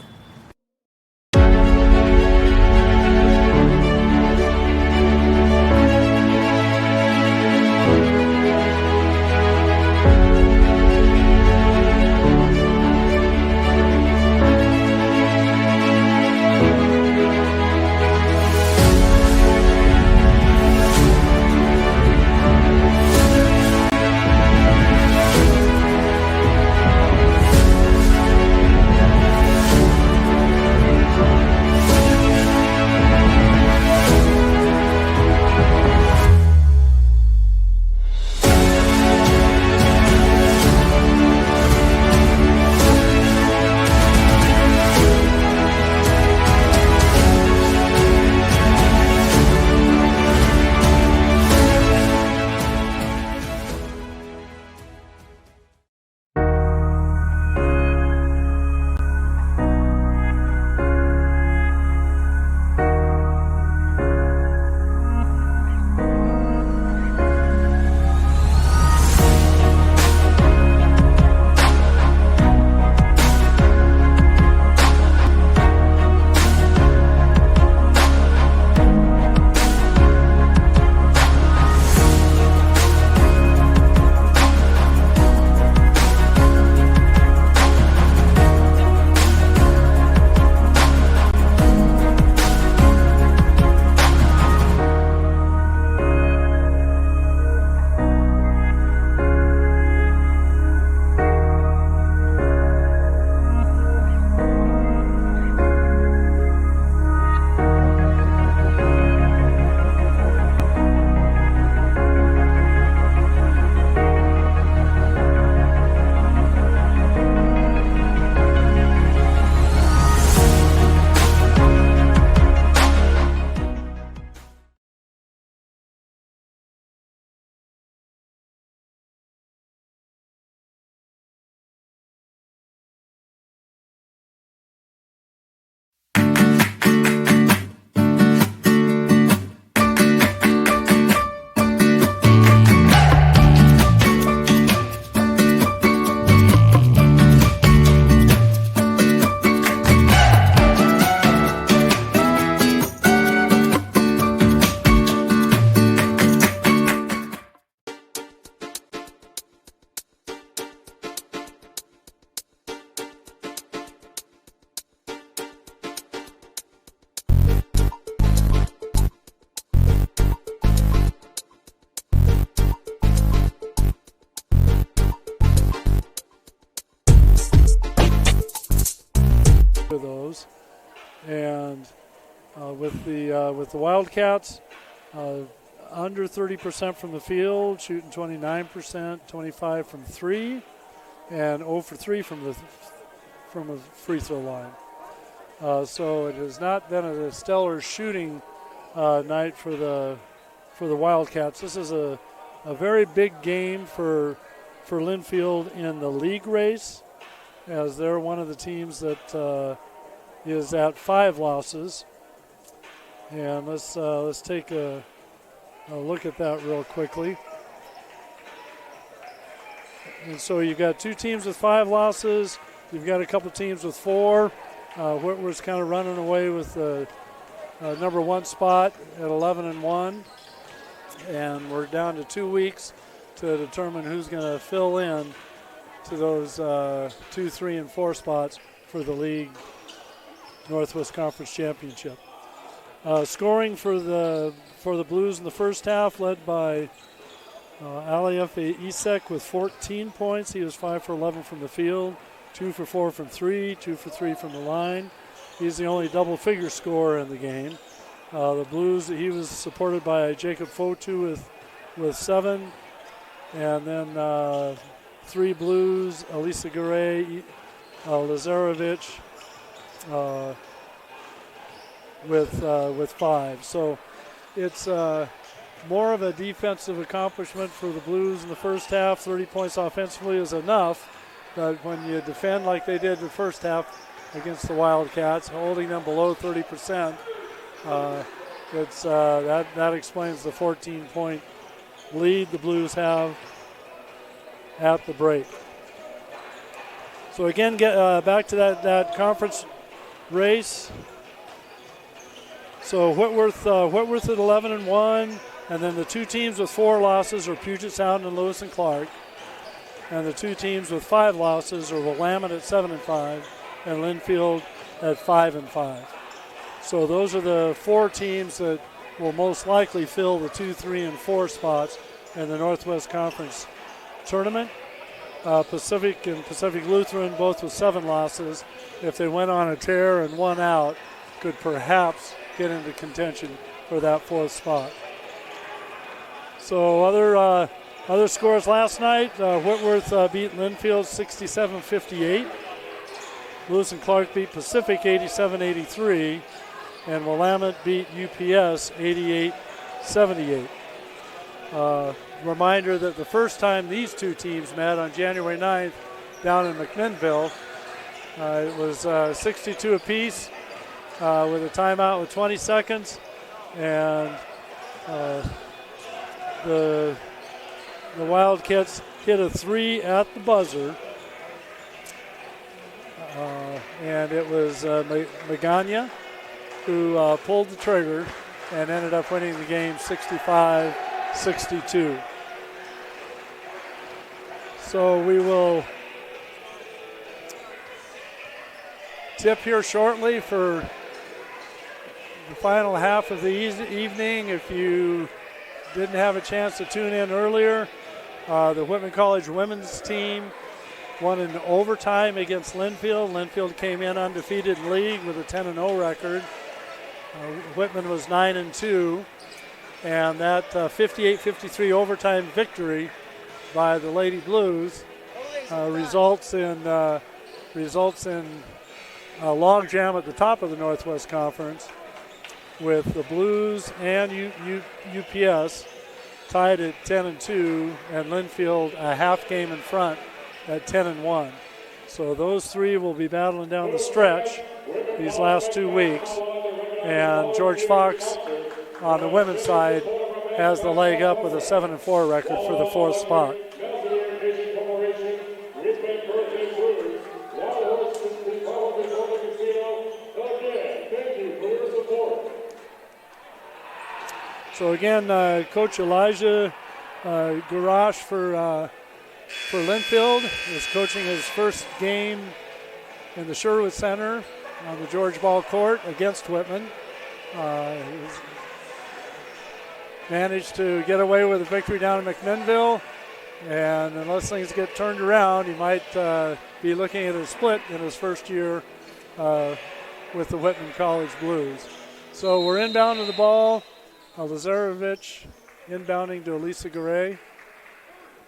Those, and with the Wildcats, under 30% from the field, shooting 29%, 25 from three, and 0 for 3 from a free throw line. So it has not been a stellar shooting night for the Wildcats. This is a very big game for Linfield in the league race, as they're one of the teams that is at 5 losses. And let's take a look at that real quickly. And so you've got 2 teams with 5 losses. You've got a couple teams with 4. Whitworth's kind of running away with the number 1 spot at 11-1. And we're down to 2 weeks to determine who's going to fill in to those 2, 3, and 4 spots for the league Northwest Conference Championship. Scoring for the Blues in the first half, led by Aliyef Isek with 14 points. He was 5 for 11 from the field, 2 for 4 from 3, 2 for 3 from the line. He's the only double-figure scorer in the game. The Blues, he was supported by Jacob Fotu with 7, and then 3 Blues, Elisa Garay, Lazarevic with 5. So it's more of a defensive accomplishment for the Blues in the first half. 30 points offensively is enough, but when you defend like they did the first half against the Wildcats, holding them below 30%, that explains the 14-point lead the Blues have at the break. So again, get back to that conference race. So Whitworth at 11-1, and then the 2 teams with 4 losses are Puget Sound and Lewis and Clark, and the 2 teams with 5 losses are Willamette at 7-5 and Linfield at 5-5. So those are the 4 teams that will most likely fill the 2, 3, and 4 spots in the Northwest Conference tournament. Pacific and Pacific Lutheran, both with 7 losses, if they went on a tear and won out, could perhaps get into contention for that 4th spot. So other scores last night, Whitworth beat Linfield 67-58. Lewis and Clark beat Pacific 87-83. And Willamette beat UPS 88-78. Reminder that the first time these 2 teams met on January 9th down in McMinnville, it was 62 apiece with a timeout with 20 seconds. And the Wildcats hit a 3 at the buzzer. And it was Magana who pulled the trigger and ended up winning the game 65-62. So we will tip here shortly for the final half of the evening. If you didn't have a chance to tune in earlier, the Whitman College women's team won in overtime against Linfield. Linfield came in undefeated in league with a 10-0 record. Whitman was 9-2, and that 58-53 overtime victory by the Lady Blues results in a logjam at the top of the Northwest Conference, with the Blues and UPS tied at 10-2, and Linfield a half game in front at 10-1. So those 3 will be battling down the stretch these last 2 weeks. And George Fox on the women's side has the leg up with a 7-4 record for the 4th spot. So again, Coach Elijah Garash for Linfield is coaching his first game in the Sherwood Center on the George Ball Court against Whitman. He's managed to get away with a victory down in McMinnville, and unless things get turned around, he might be looking at a split in his first year with the Whitman College Blues. So we're inbound to the ball. Lazarevic inbounding to Elisa Garay.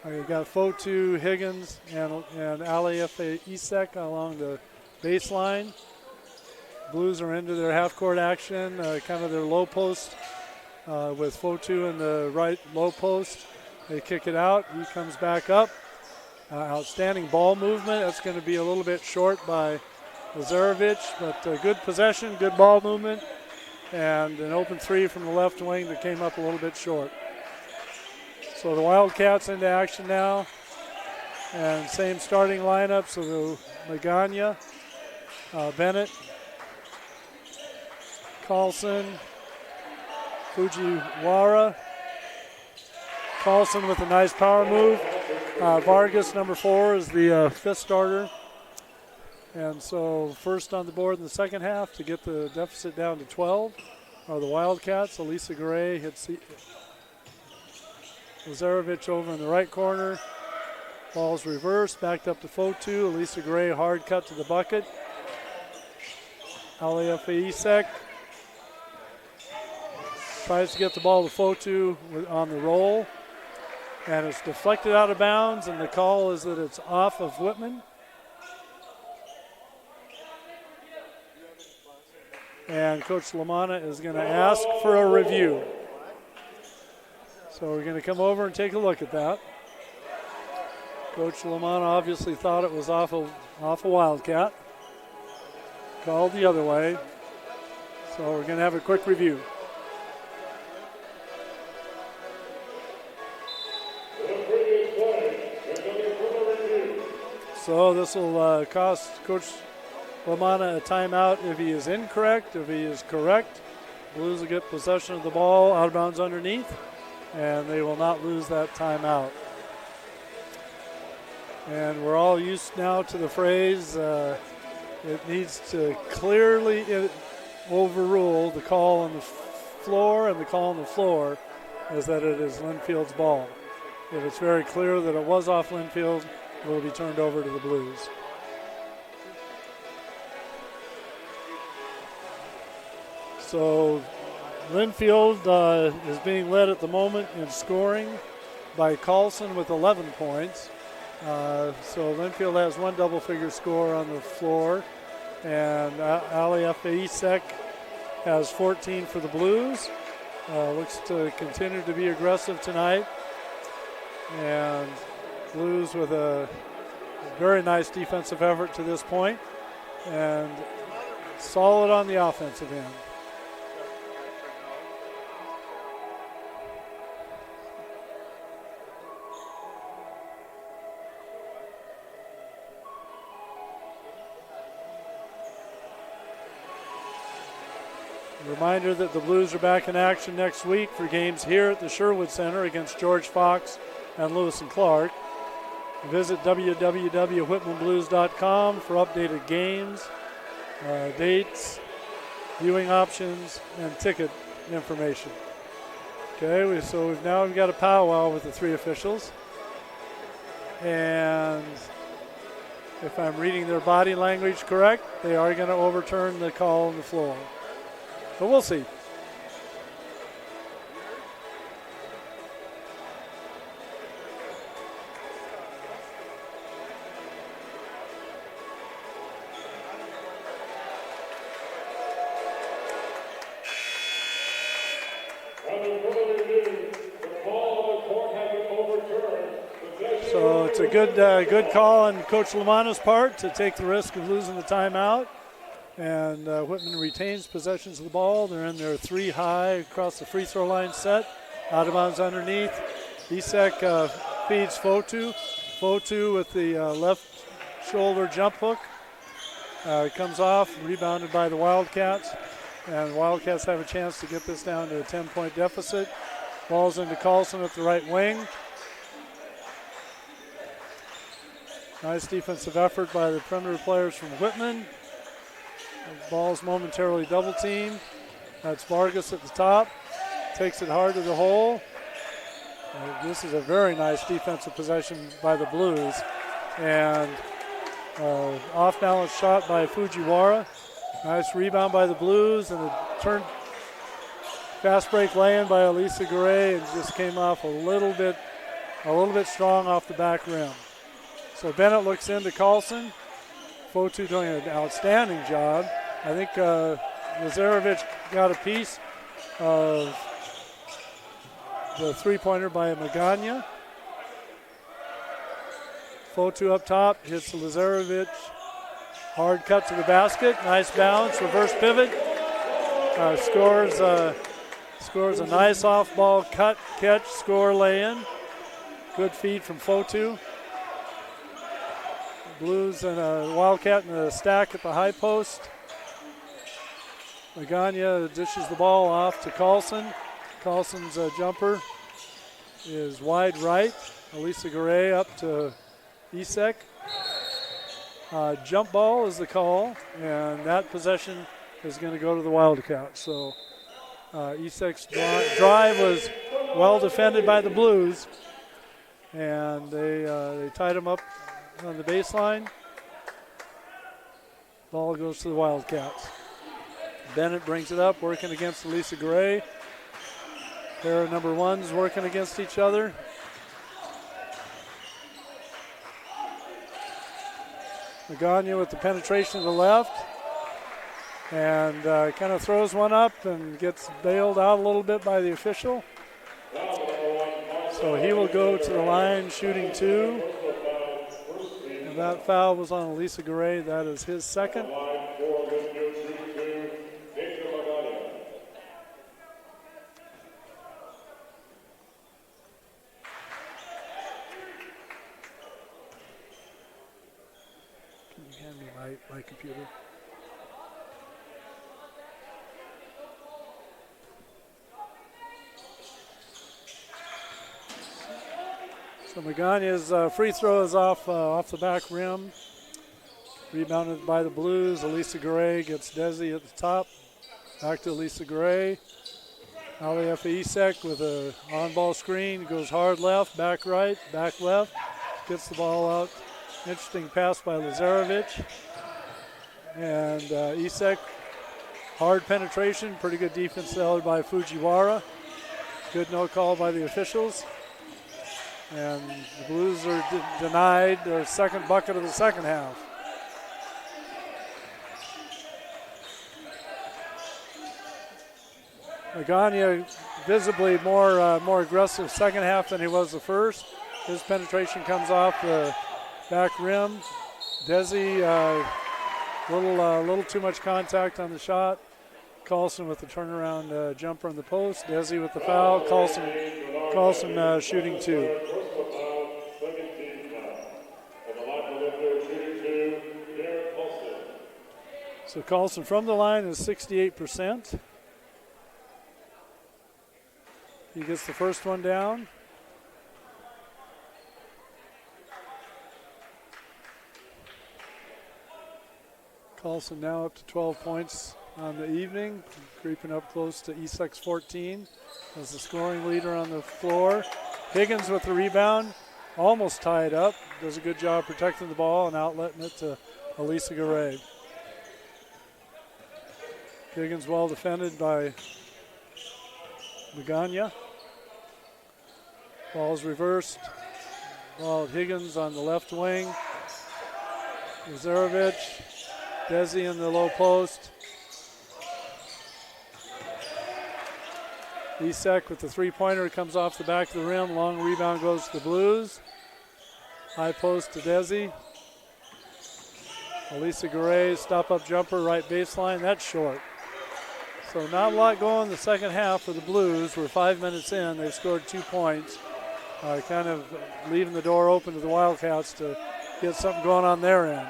You've got Fotu, Higgins, and Aliyef Isek along the baseline. Blues are into their half-court action, kind of their low post with Fotu in the right low post. They kick it out. He comes back up. Outstanding ball movement. That's going to be a little bit short by Lazarevic, but good possession, good ball movement, and an open 3 from the left wing that came up a little bit short. So the Wildcats into action now, and same starting lineup. So Magana, Bennett, Carlson, Fujiwara. Carlson with a nice power move. Vargas, number 4, is the 5th starter. And so first on the board in the second half to get the deficit down to 12 are the Wildcats. Elisa Gray hits Lazarevic over in the right corner. Ball's reversed, backed up to Fotu. Elisa Gray, hard cut to the bucket. Alia Faisek tries to get the ball to Fotu on the roll. And it's deflected out of bounds, and the call is that it's off of Whitman. And Coach Lamanna is going to ask for a review. So we're going to come over and take a look at that. Coach Lamanna obviously thought it was off a Wildcat. Called the other way. So we're going to have a quick review. So this will cost Coach Lamanna a timeout if he is incorrect. If he is correct, Blues will get possession of the ball out of bounds underneath, and they will not lose that timeout. And we're all used now to the phrase, it needs to clearly overrule the call on the floor, and the call on the floor is that it is Linfield's ball. If it's very clear that it was off Linfield, it will be turned over to the Blues. So Linfield is being led at the moment in scoring by Carlson with 11 points. So Linfield has one double-figure score on the floor, and Alia Faisek has 14 for the Blues. Looks to continue to be aggressive tonight, and Blues with a very nice defensive effort to this point, and solid on the offensive end. Reminder that the Blues are back in action next week for games here at the Sherwood Center against George Fox and Lewis and Clark. Visit www.whitmanblues.com for updated games, dates, viewing options, and ticket information. Okay, so we've got a powwow with the three officials. And if I'm reading their body language correct, they are going to overturn the call on the floor. But we'll see. So it's a good call on Coach Lamanna's part to take the risk of losing the timeout. And Whitman retains possessions of the ball. They're in their three high across the free throw line set. Out of bounds underneath. Isek feeds Fotu. Fotu with the left shoulder jump hook. Comes off, rebounded by the Wildcats. And the Wildcats have a chance to get this down to a 10-point deficit. Ball's into Carlson at the right wing. Nice defensive effort by the perimeter players from Whitman. The ball's momentarily double teamed. That's Vargas at the top. Takes it hard to the hole. This is a very nice defensive possession by the Blues. And off balance shot by Fujiwara. Nice rebound by the Blues, and a turn fast break lay-in by Elisa Garay, and just came off a little bit strong off the back rim. So Bennett looks into Carlson. Fotu doing an outstanding job. I think Lazarevic got a piece of the three-pointer by Magana. Fotu up top, hits Lazarevic. Hard cut to the basket. Nice bounce, reverse pivot. Scores a nice off-ball cut, catch, score, lay-in. Good feed from Fotu. Blues and a Wildcat in a stack at the high post. Magana dishes the ball off to Carlson. Carlson's jumper is wide right. Elisa Garay up to Isek. Jump ball is the call, and that possession is going to go to the Wildcats. So ESEC's drive was well defended by the Blues, and they tied them up on the baseline. Ball goes to the Wildcats. Bennett brings it up, working against Elisa Gray. Pair of number ones working against each other. Magana with the penetration to the left. And kind of throws one up and gets bailed out a little bit by the official. So he will go to the line shooting 2. And that foul was on Elisa Gray. That is his second. Can you hand me my computer? So Magana's free throw is off the back rim. Rebounded by the Blues. Elisa Gray gets Desi at the top. Back to Elisa Gray. Alief Isek with a on-ball screen. Goes hard left, back right, back left. Gets the ball out. Interesting pass by Lazarevic. And Isek, hard penetration. Pretty good defense held by Fujiwara. Good no call by the officials. And the Blues are denied their second bucket of the second half. Magana visibly more aggressive second half than he was the first. His penetration comes off the back rim. Desi, little too much contact on the shot. Carlson with the turnaround jumper in the post. Desi with the foul. Carlson shooting 2. So Carlson from the line is 68%. He gets the first one down. Carlson now up to 12 points on the evening, creeping up close to Esek's 14 as the scoring leader on the floor. Higgins with the rebound, almost tied up. Does a good job protecting the ball and outletting it to Elisa Garay. Higgins well defended by Magana. Ball's reversed. Ball at Higgins on the left wing. Lazarevic. Desi in the low post. Isek with the three-pointer comes off the back of the rim. Long rebound goes to the Blues. High post to Desi. Elisa Garay, stop-up jumper, right baseline. That's short. So not a lot going in the second half for the Blues. We're 5 minutes in. They've scored 2 points. Kind of leaving the door open to the Wildcats to get something going on their end.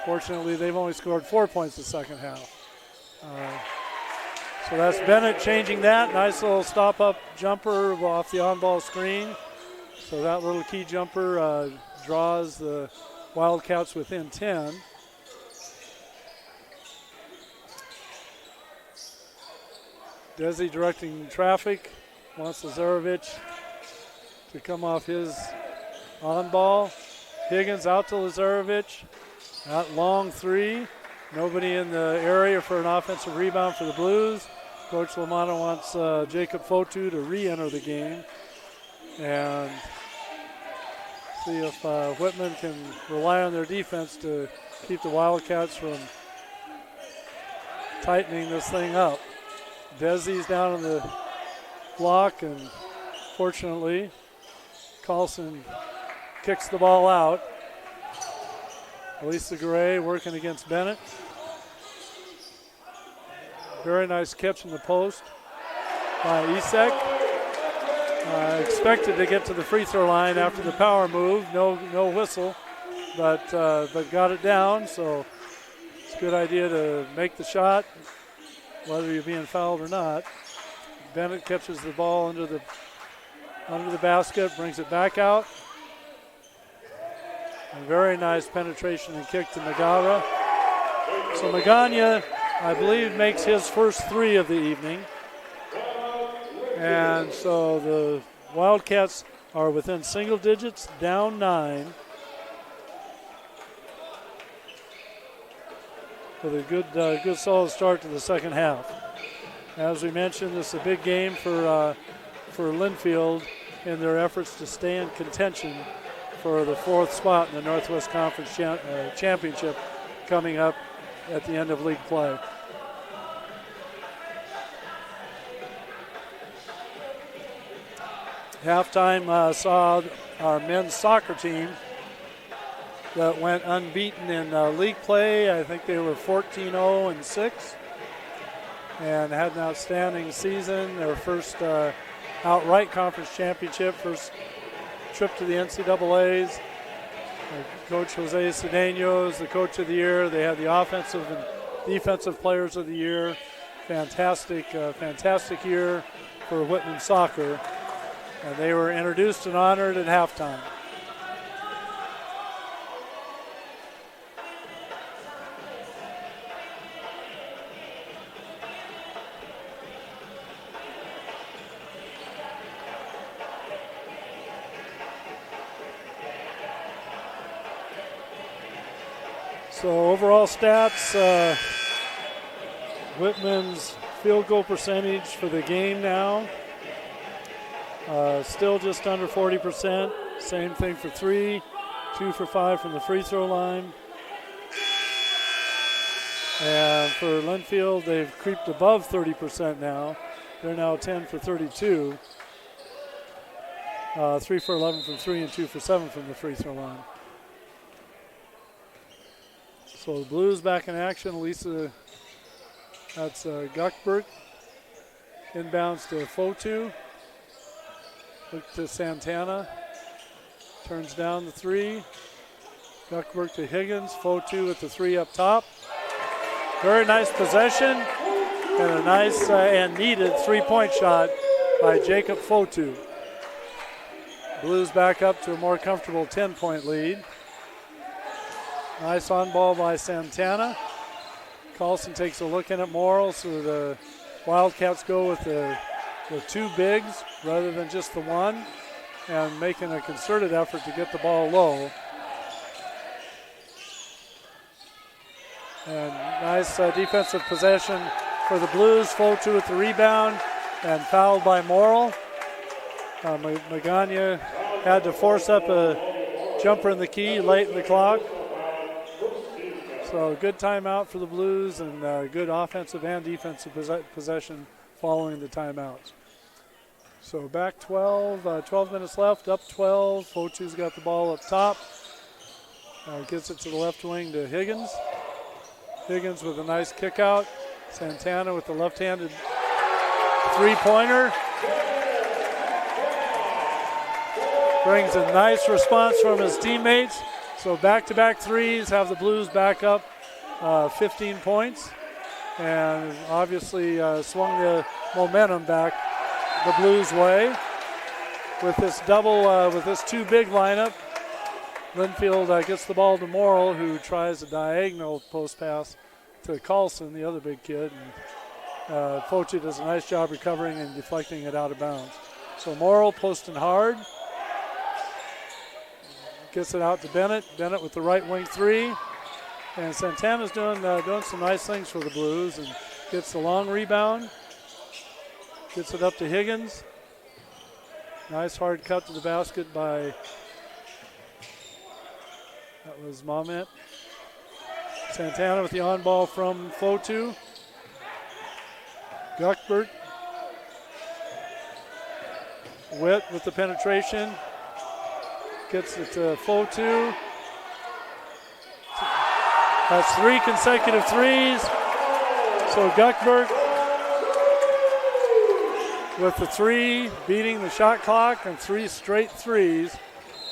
Fortunately, they've only scored 4 points the second half. So that's Bennett changing that. Nice little stop-up jumper off the on-ball screen. So that little key jumper draws the Wildcats within 10. Desi directing traffic. Wants Lazarevic to come off his on-ball. Higgins out to Lazarevic. That long three. Nobody in the area for an offensive rebound for the Blues. Coach Lamanna wants Jacob Fotu to re-enter the game and see if Whitman can rely on their defense to keep the Wildcats from tightening this thing up. Desi's down on the block, and fortunately, Carlson kicks the ball out. Elisa Garay working against Bennett. Very nice catch in the post by Isek. Expected to get to the free throw line after the power move. No whistle, but got it down. So it's a good idea to make the shot, whether you're being fouled or not. Bennett catches the ball under the basket, brings it back out. A very nice penetration and kick to Magara. So Magana, I believe, makes his first three of the evening. And so the Wildcats are within single digits, down 9. With a good solid start to the second half. As we mentioned, this is a big game for Linfield in their efforts to stay in contention for the 4th spot in the Northwest Conference Championship coming up at the end of league play. Halftime saw our men's soccer team that went unbeaten in league play. I think they were 14-0-6 and had an outstanding season. Their first outright conference championship, first trip to the NCAAs. Coach Jose Cedeno is the coach of the year. They had the offensive and defensive players of the year. Fantastic year for Whitman soccer. And they were introduced and honored at halftime. So overall stats, Whitman's field goal percentage for the game now, still just under 40%. Same thing for 3, 2 for 5 from the free throw line. And for Linfield, they've creeped above 30% now. They're now 10 for 32. 3 for 11 from 3 and 2 for 7 from the free throw line. So the Blues back in action. Lisa, that's Guckberg. Inbounds to Fotu. Look to Santana. Turns down the 3. Guckberg to Higgins. Fotu with the 3 up top. Very nice possession. And a nice and needed 3-point shot by Jacob Fotu. Blues back up to a more comfortable 10-point lead. Nice on ball by Santana. Carlson takes a look in at Morrill, so the Wildcats go with the 2 bigs rather than just the 1, and making a concerted effort to get the ball low. And nice defensive possession for the Blues. Fotu with the rebound and fouled by Morrill. Magana had to force up a jumper in the key late in the clock. So good timeout for the Blues and good offensive and defensive possession following the timeouts. So back 12 minutes left, up 12. Fotu's got the ball up top. Gets it to the left wing to Higgins. Higgins with a nice kick out. Santana with the left-handed 3-pointer. Brings a nice response from his teammates. So back-to-back threes have the Blues back up 15 points, and obviously swung the momentum back the Blues' way. With this with this 2 big lineup, Linfield gets the ball to Morrill, who tries a diagonal post pass to Carlson, the other big kid. And Fotu does a nice job recovering and deflecting it out of bounds. So Morrill posting hard. Gets it out to Bennett. Bennett with the right wing 3. And Santana's doing some nice things for the Blues and gets the long rebound. Gets it up to Higgins. Nice hard cut to the basket by, that was Mamet. Santana with the on ball from Fotu. Guckberg. Witt with the penetration. Gets it to Fotu. That's 3 consecutive threes. So Guckberg with the 3, beating the shot clock, and 3 straight threes,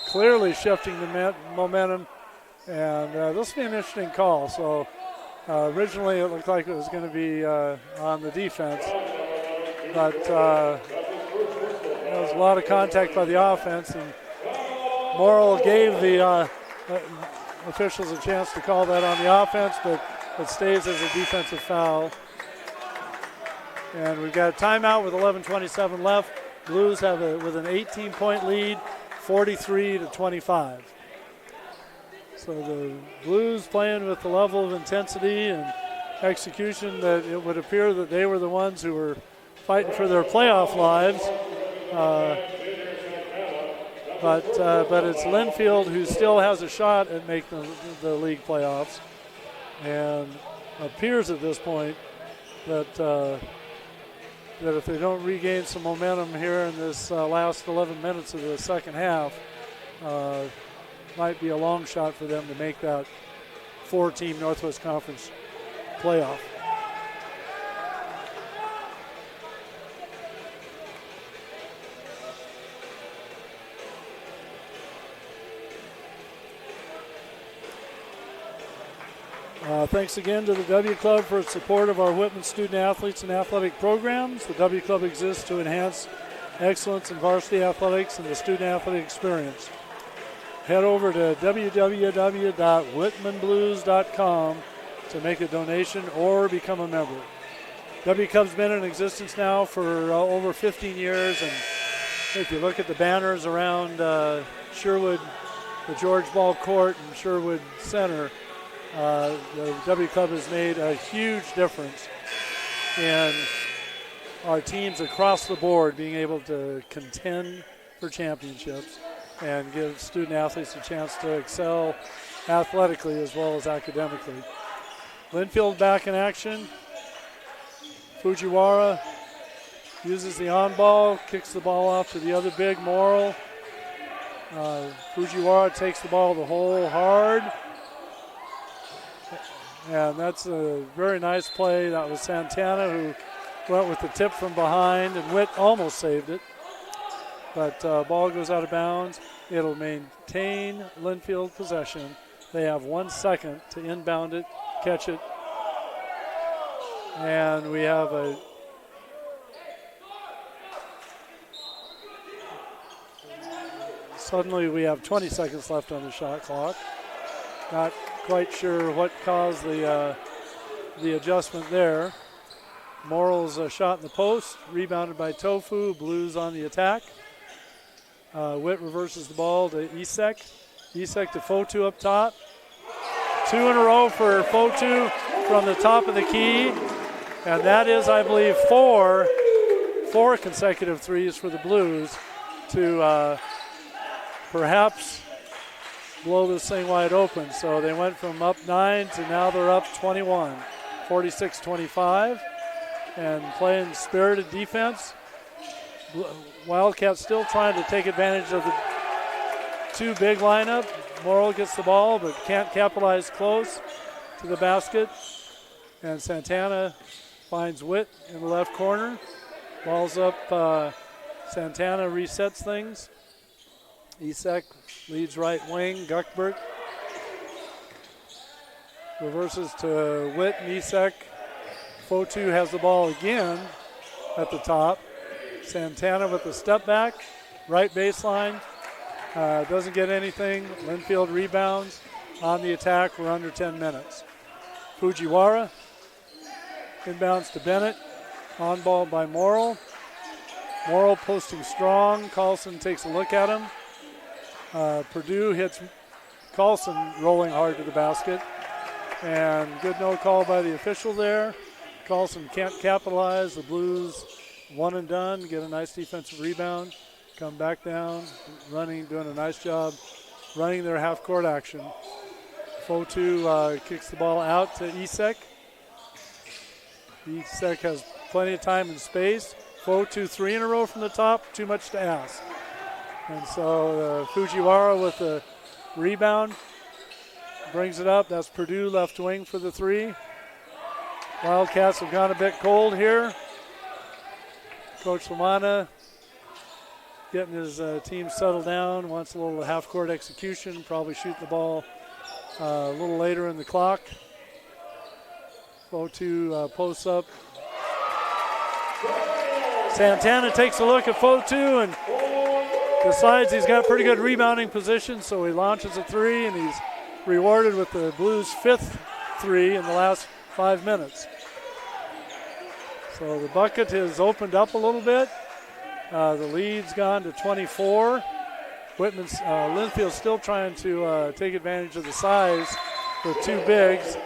clearly shifting the momentum. And this will be an interesting call. So originally it looked like it was going to be on the defense, but there was a lot of contact by the offense, and Morrill gave the officials a chance to call that on the offense, but it stays as a defensive foul. And we've got a timeout with 11:27 left. Blues have with an 18-point lead, 43-25. So the Blues playing with the level of intensity and execution that it would appear that they were the ones who were fighting for their playoff lives. But it's Linfield who still has a shot at making the league playoffs, and appears at this point that if they don't regain some momentum here in this last 11 minutes of the second half, might be a long shot for them to make that 4-team Northwest Conference playoff. Thanks again to the W Club for its support of our Whitman student athletes and athletic programs. The W Club exists to enhance excellence in varsity athletics and the student athletic experience. Head over to www.whitmanblues.com to make a donation or become a member. W Club's been in existence now for over 15 years, and if you look at the banners around Sherwood, the George Ball Court and Sherwood Center, the W Club has made a huge difference in our teams across the board being able to contend for championships and give student athletes a chance to excel athletically as well as academically. Linfield back in action. Fujiwara uses the on ball, kicks the ball off to the other big, Morrill. Fujiwara takes the ball to the hole hard. And that's a very nice play. That was Santana who went with the tip from behind, and Witt almost saved it. But ball goes out of bounds. It'll maintain Linfield possession. They have 1 second to inbound it, catch it. And we have suddenly we have 20 seconds left on the shot clock. Not quite sure what caused the adjustment there. Morrill's shot in the post, rebounded by Tofu. Blues on the attack. Witt reverses the ball to Isek. Isek to Fotu up top. 2 in a row for Fotu from the top of the key. And that is, I believe, four consecutive threes for the Blues to perhaps blow this thing wide open. So they went from up 9 to now they're up 21, 46-25, and playing spirited defense. Wildcats still trying to take advantage of the 2 big lineup. Morrill gets the ball but can't capitalize close to the basket. And Santana finds Witt in the left corner. Ball's up. Santana resets things. Isek leads right wing. Guckbert reverses to Witt and Isek. Fotu has the ball again at the top. Santana with the step back. Right baseline. Doesn't get anything. Linfield rebounds. On the attack, we're under 10 minutes. Fujiwara inbounds to Bennett. On ball by Morrill. Morrill posting strong. Carlson takes a look at him. Purdue hits Carlson rolling hard to the basket. And good no call by the official there. Carlson can't capitalize. The Blues one and done. Get a nice defensive rebound. Come back down. Running, doing a nice job running their half-court action. Fotu kicks the ball out to Isek. Isek has plenty of time and space. Fotu 3 in a row from the top. Too much to ask. And so Fujiwara with the rebound brings it up. That's Purdue left wing for the 3. Wildcats have gone a bit cold here. Coach Lamanna getting his team settled down. Wants a little half-court execution. Probably shooting the ball a little later in the clock. Fotu posts up. Santana takes a look at Fotu and decides he's got pretty good rebounding position, so he launches a three, and he's rewarded with the Blues' 5th three in the last 5 minutes. So the bucket has opened up a little bit. The lead's gone to 24. Whitman's Linfield still trying to take advantage of the size with 2 bigs,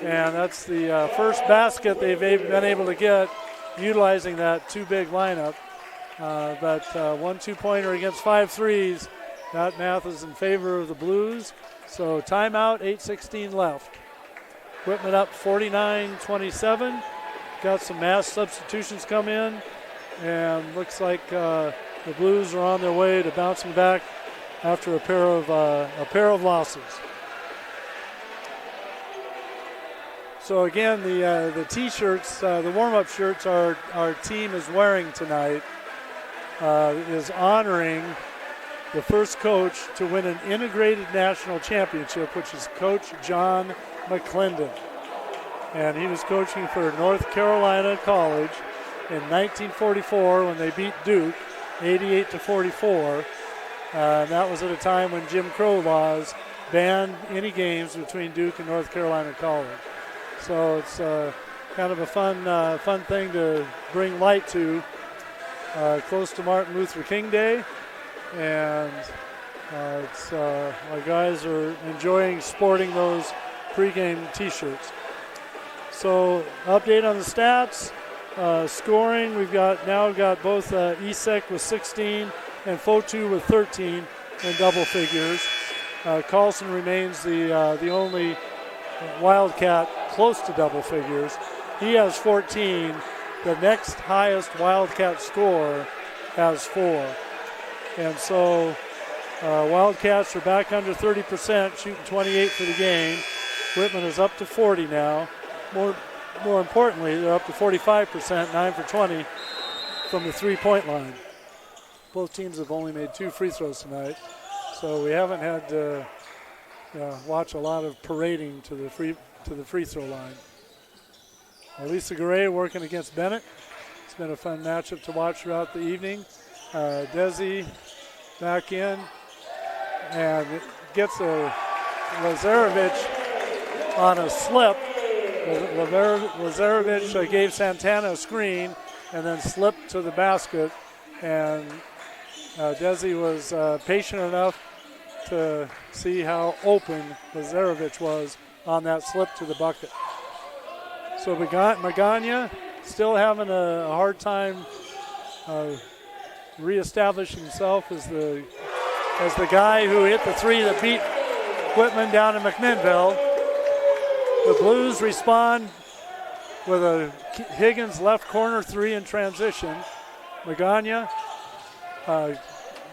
and that's the first basket they've been able to get utilizing that 2-big lineup. But 1 2-pointer against 5 threes. That math is in favor of the Blues. So timeout, 8:16 left. Whitman up 49-27. Got some mass substitutions come in, and looks like the Blues are on their way to bouncing back after a pair of losses. So again, the T-shirts, the warm-up shirts our team is wearing tonight is honoring the first coach to win an integrated national championship, which is Coach John McClendon. And he was coaching for North Carolina College in 1944 when they beat Duke 88-44. And that was at a time when Jim Crow laws banned any games between Duke and North Carolina College. So it's kind of a fun thing to bring light to, close to Martin Luther King Day. And our guys are enjoying sporting those pregame T-shirts. So update on the stats. Scoring, we've got both Isek with 16 and Fotu with 13 in double figures. Carlson remains the only Wildcat close to double figures. He has 14. The next highest Wildcat score has 4. And so Wildcats are back under 30%, shooting 28 for the game. Whitman is up to 40 now. More importantly, they're up to 45%, 9 for 20 from the three-point line. Both teams have only made 2 free throws tonight, so we haven't had to watch a lot of parading to the free throw line. Elisa Garay working against Bennett. It's been a fun matchup to watch throughout the evening. Desi back in and gets a Lazarevic on a slip. Lazarevic gave Santana a screen and then slipped to the basket, and Desi was patient enough to see how open Lazarevic was on that slip to the bucket. So Magana still having a hard time reestablishing himself as the guy who hit the three that beat Whitman down in McMinnville. The Blues respond with a Higgins left corner three in transition. Magana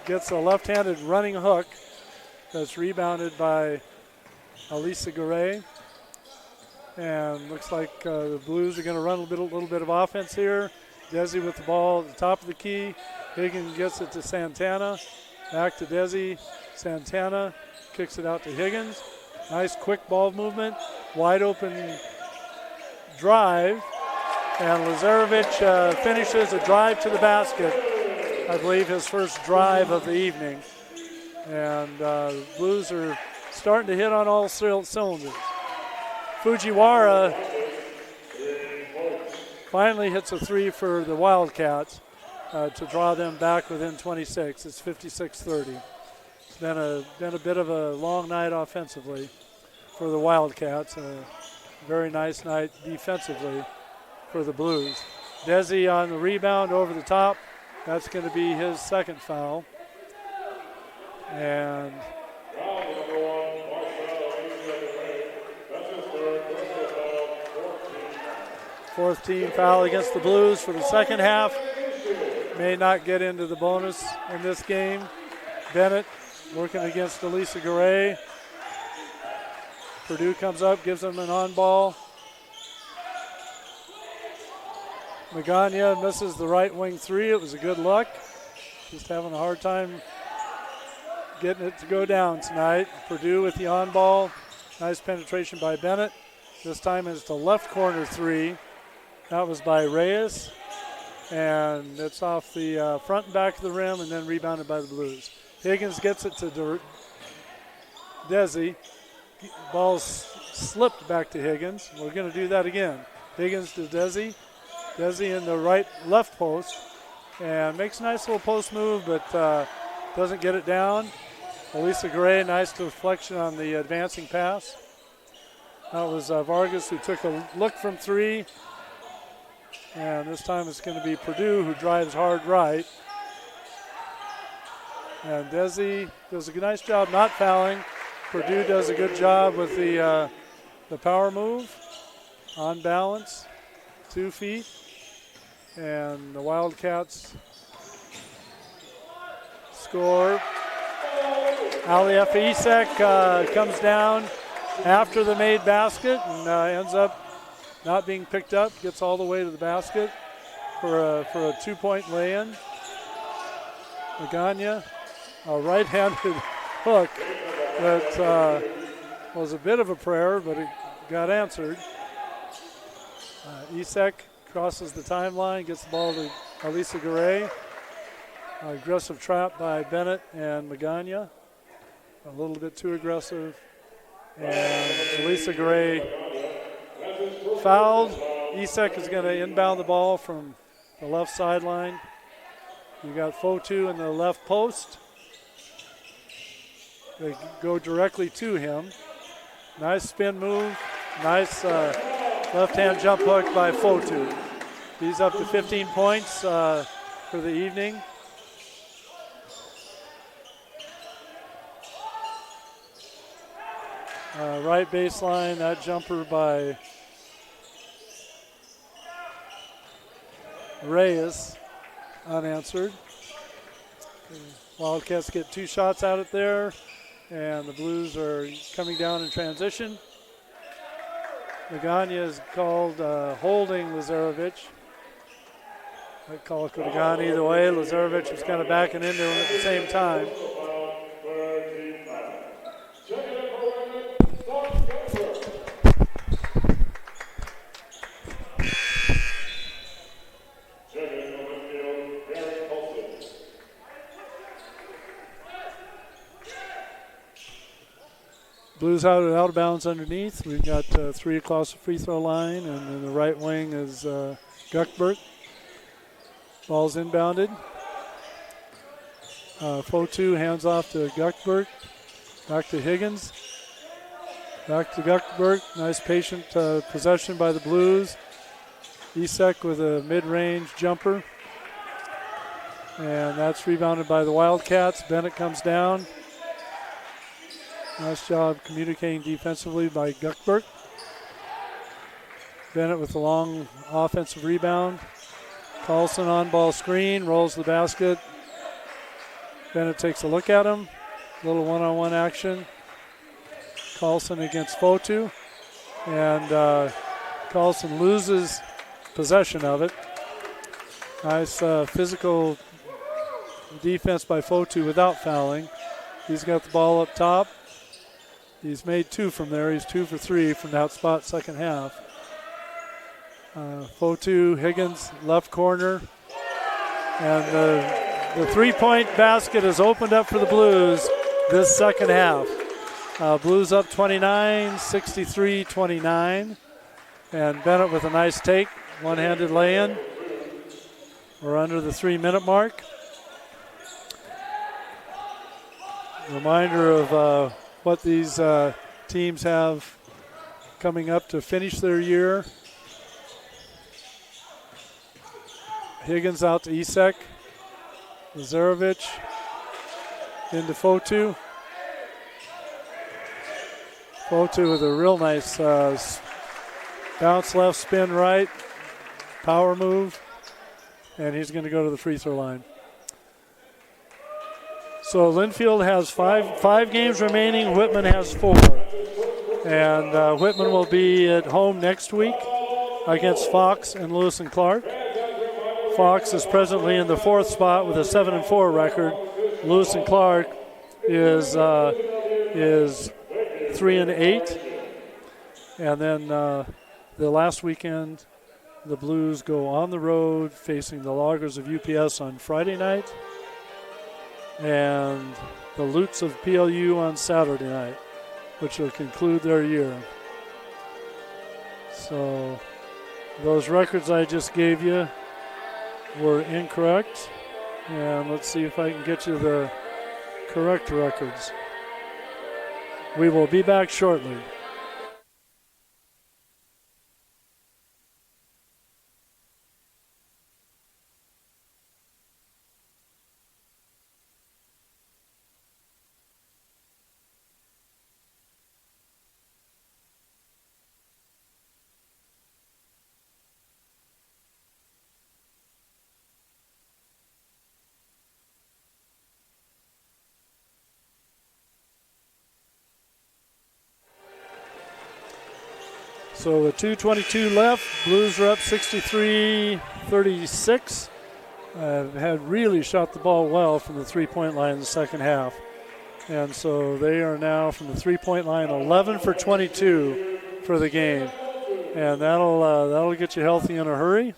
gets a left-handed running hook that's rebounded by Elisa Garay. And looks like the Blues are going to run a little bit of offense here. Desi with the ball at the top of the key. Higgins gets it to Santana. Back to Desi. Santana kicks it out to Higgins. Nice quick ball movement. Wide open drive. And Lazarevic finishes a drive to the basket. I believe his first drive of the evening. And Blues are starting to hit on all cylinders. Fujiwara finally hits a three for the Wildcats to draw them back within 26. It's 56-30. It's been a bit of a long night offensively for the Wildcats. A very nice night defensively for the Blues. Desi on the rebound over the top. That's going to be his second foul. And fourth team foul against the Blues for the second half. May not get into the bonus in this game. Bennett working against Elisa Garay. Purdue comes up, gives them an on-ball. Magana misses the right wing three. It was a good look. Just having a hard time getting it to go down tonight. Purdue with the on-ball. Nice penetration by Bennett. This time it's the left corner three. That was by Reyes. and it's off the front and back of the rim and then rebounded by the Blues. Higgins gets it to Desi. Ball's slipped back to Higgins. We're going to do that again. Higgins to Desi. Desi in the left post and makes a nice little post move, but doesn't get it down. Elisa Gray, nice deflection on the advancing pass. That was Vargas who took a look from three. And this time it's going to be Purdue who drives hard right. And Desi does a nice job not fouling. Purdue does a good job with the power move. On balance, 2 feet. And the Wildcats score. Alief Isek comes down after the made basket and ends up not being picked up, gets all the way to the basket for a 2-point lay-in. Magana, a right-handed hook that was a bit of a prayer, but it got answered. Isek crosses the timeline, gets the ball to Elisa Garay. Aggressive trap by Bennett and Magana. A little bit too aggressive. And Elisa Garay fouled. Isek is going to inbound the ball from the left sideline. You got Fotu in the left post. They go directly to him. Nice spin move. Nice left-hand jump hook by Fotu. He's up to 15 points for the evening. Right baseline, that jumper by Reyes, unanswered. Wildcats get 2 shots at it there, and the Blues are coming down in transition. Magana is called holding Lazarevic. I call it could have gone either way. Lazarevic was kind of backing into him at the same time. Blues out of bounds underneath. We've got 3 across the free throw line, and then the right wing is Guckbert. Ball's inbounded. Fotu hands off to Guckbert. Back to Higgins. Back to Guckbert. Nice patient possession by the Blues. Isek with a mid-range jumper. And that's rebounded by the Wildcats. Bennett comes down. Nice job communicating defensively by Guckbert. Bennett with a long offensive rebound. Carlson on ball screen, rolls the basket. Bennett takes a look at him. Little one-on-one action. Carlson against Fotu. And Carlson loses possession of it. Nice physical defense by Fotu without fouling. He's got the ball up top. He's made 2 from there. He's 2 for 3 from that spot second half. Fotu, Higgins, left corner. And the 3-point basket is opened up for the Blues this second half. Blues up 29, 63-29. And Bennett with a nice take, one-handed lay-in. We're under the 3-minute mark. Reminder of what these teams have coming up to finish their year. Higgins out to Isek. Lazarevic into Fotu. Fotu with a real nice bounce left, spin right, power move, and he's going to go to the free throw line. So Linfield has five games remaining. Whitman has 4. And Whitman will be at home next week against Fox and Lewis and Clark. Fox is presently in the 4th spot with a 7-4 record. Lewis and Clark is 3-8. And then the last weekend the Blues go on the road facing the Loggers of UPS on Friday night and the Lutes of PLU on Saturday night, which will conclude their year. So those records I just gave you were incorrect. And let's see if I can get you the correct records. We will be back shortly. So with 2:22 left, Blues are up 63-36. Had really shot the ball well from the three-point line in the second half. And so they are now from the three-point line 11 for 22 for the game. And that'll get you healthy in a hurry.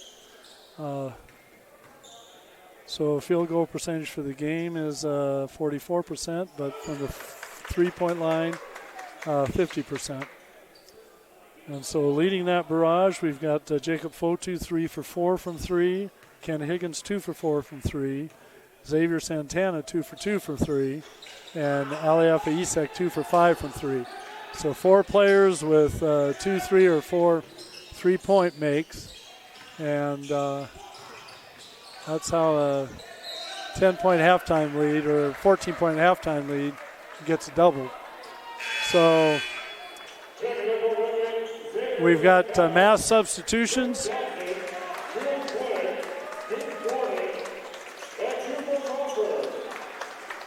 So field goal percentage for the game is 44%, but from the three-point line, 50%. And so leading that barrage, we've got Jacob Fotu 3 for 4 from 3, Ken Higgins 2 for 4 from 3, Xavier Santana 2 for 2 from 3, and Aliafa Isek 2 for 5 from 3. So 4 players with 2, 3, or 4 3-point makes, and that's how a 10-point halftime lead or a 14-point halftime lead gets doubled. So we've got mass substitutions.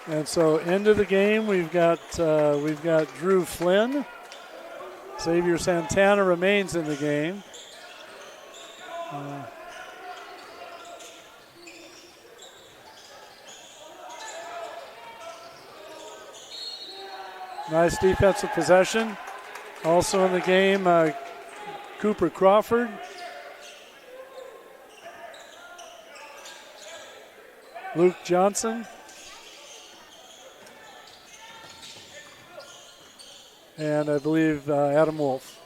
And so into the game, we've got Drew Flynn. Xavier Santana remains in the game. Nice defensive possession. Also in the game, Cooper Crawford. Luke Johnson. And I believe Adam Wolf.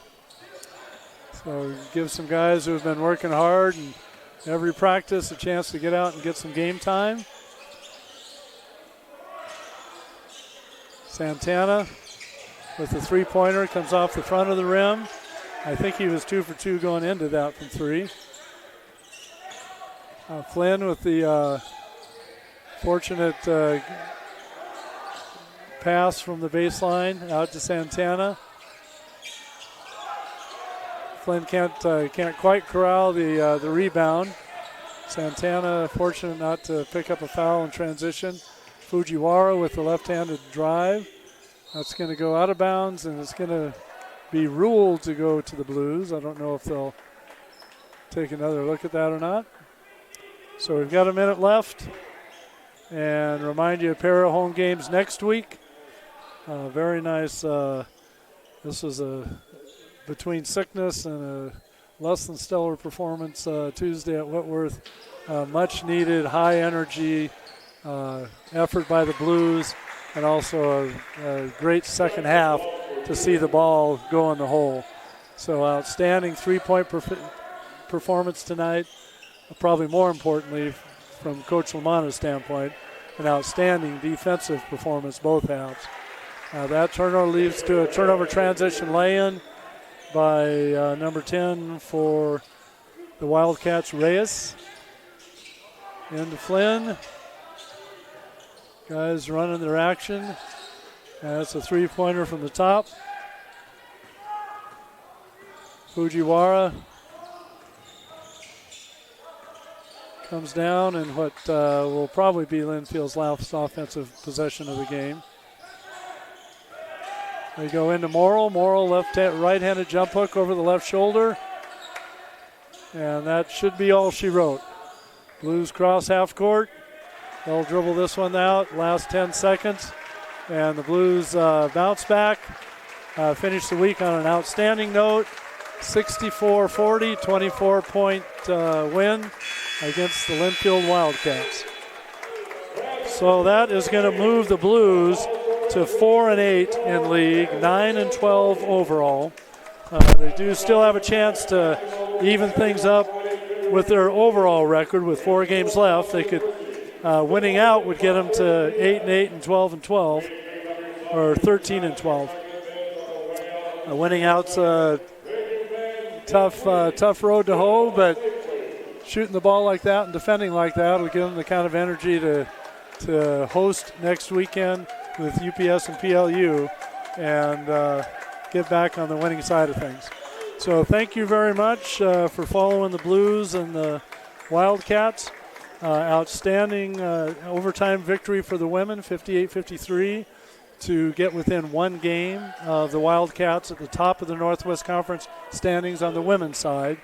So give some guys who have been working hard and every practice a chance to get out and get some game time. Santana with the three-pointer comes off the front of the rim. I think he was 2 for 2 going into that from 3. Flynn with the fortunate pass from the baseline out to Santana. Flynn can't quite corral the rebound. Santana fortunate not to pick up a foul in transition. Fujiwara with the left-handed drive. That's going to go out of bounds, and it's going to be ruled to go to the Blues. I don't know if they'll take another look at that or not. So we've got a minute left. And remind you, a pair of home games next week. Very nice. This was between sickness and a less than stellar performance Tuesday at Whitworth. Much needed, high energy effort by the Blues, and also a great second half to see the ball go in the hole. So outstanding three-point performance tonight. Probably more importantly, from Coach Lamanna's standpoint, an outstanding defensive performance both halves. That turnover leads to a turnover transition lay-in by number 10 for the Wildcats, Reyes. Into Flynn. Guys running their action. That's a three-pointer from the top. Fujiwara comes down in what will probably be Linfield's last offensive possession of the game. They go into Morrill. Morrill right-handed jump hook over the left shoulder. And that should be all she wrote. Blues cross half court. They'll dribble this one out. Last 10 seconds. And the Blues bounce back. Finish the week on an outstanding note. 64-40, 24-point win against the Linfield Wildcats. So that is going to move the Blues to 4-8 in league, 9-12 overall. They do still have a chance to even things up with their overall record with 4 games left. They could winning out would get them to 8-8 and 12-12, or 13-12. Winning out's a tough road to hoe, but shooting the ball like that and defending like that will give them the kind of energy to host next weekend with UPS and PLU and get back on the winning side of things. So thank you very much for following the Blues and the Wildcats. Outstanding overtime victory for the women, 58-53, to get within 1 game of the Wildcats at the top of the Northwest Conference standings on the women's side.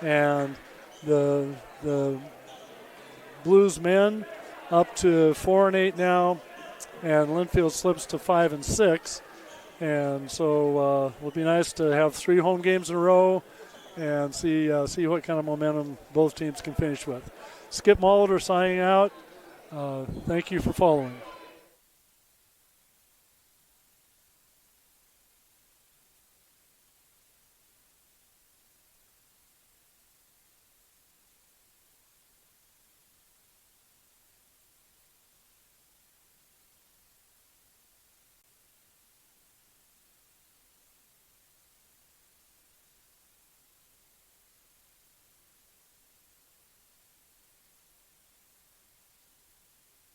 And the Blues men up to 4-8 now, and Linfield slips to 5-6. And so it will be nice to have 3 home games in a row and see what kind of momentum both teams can finish with. Skip Molitor signing out. Thank you for following.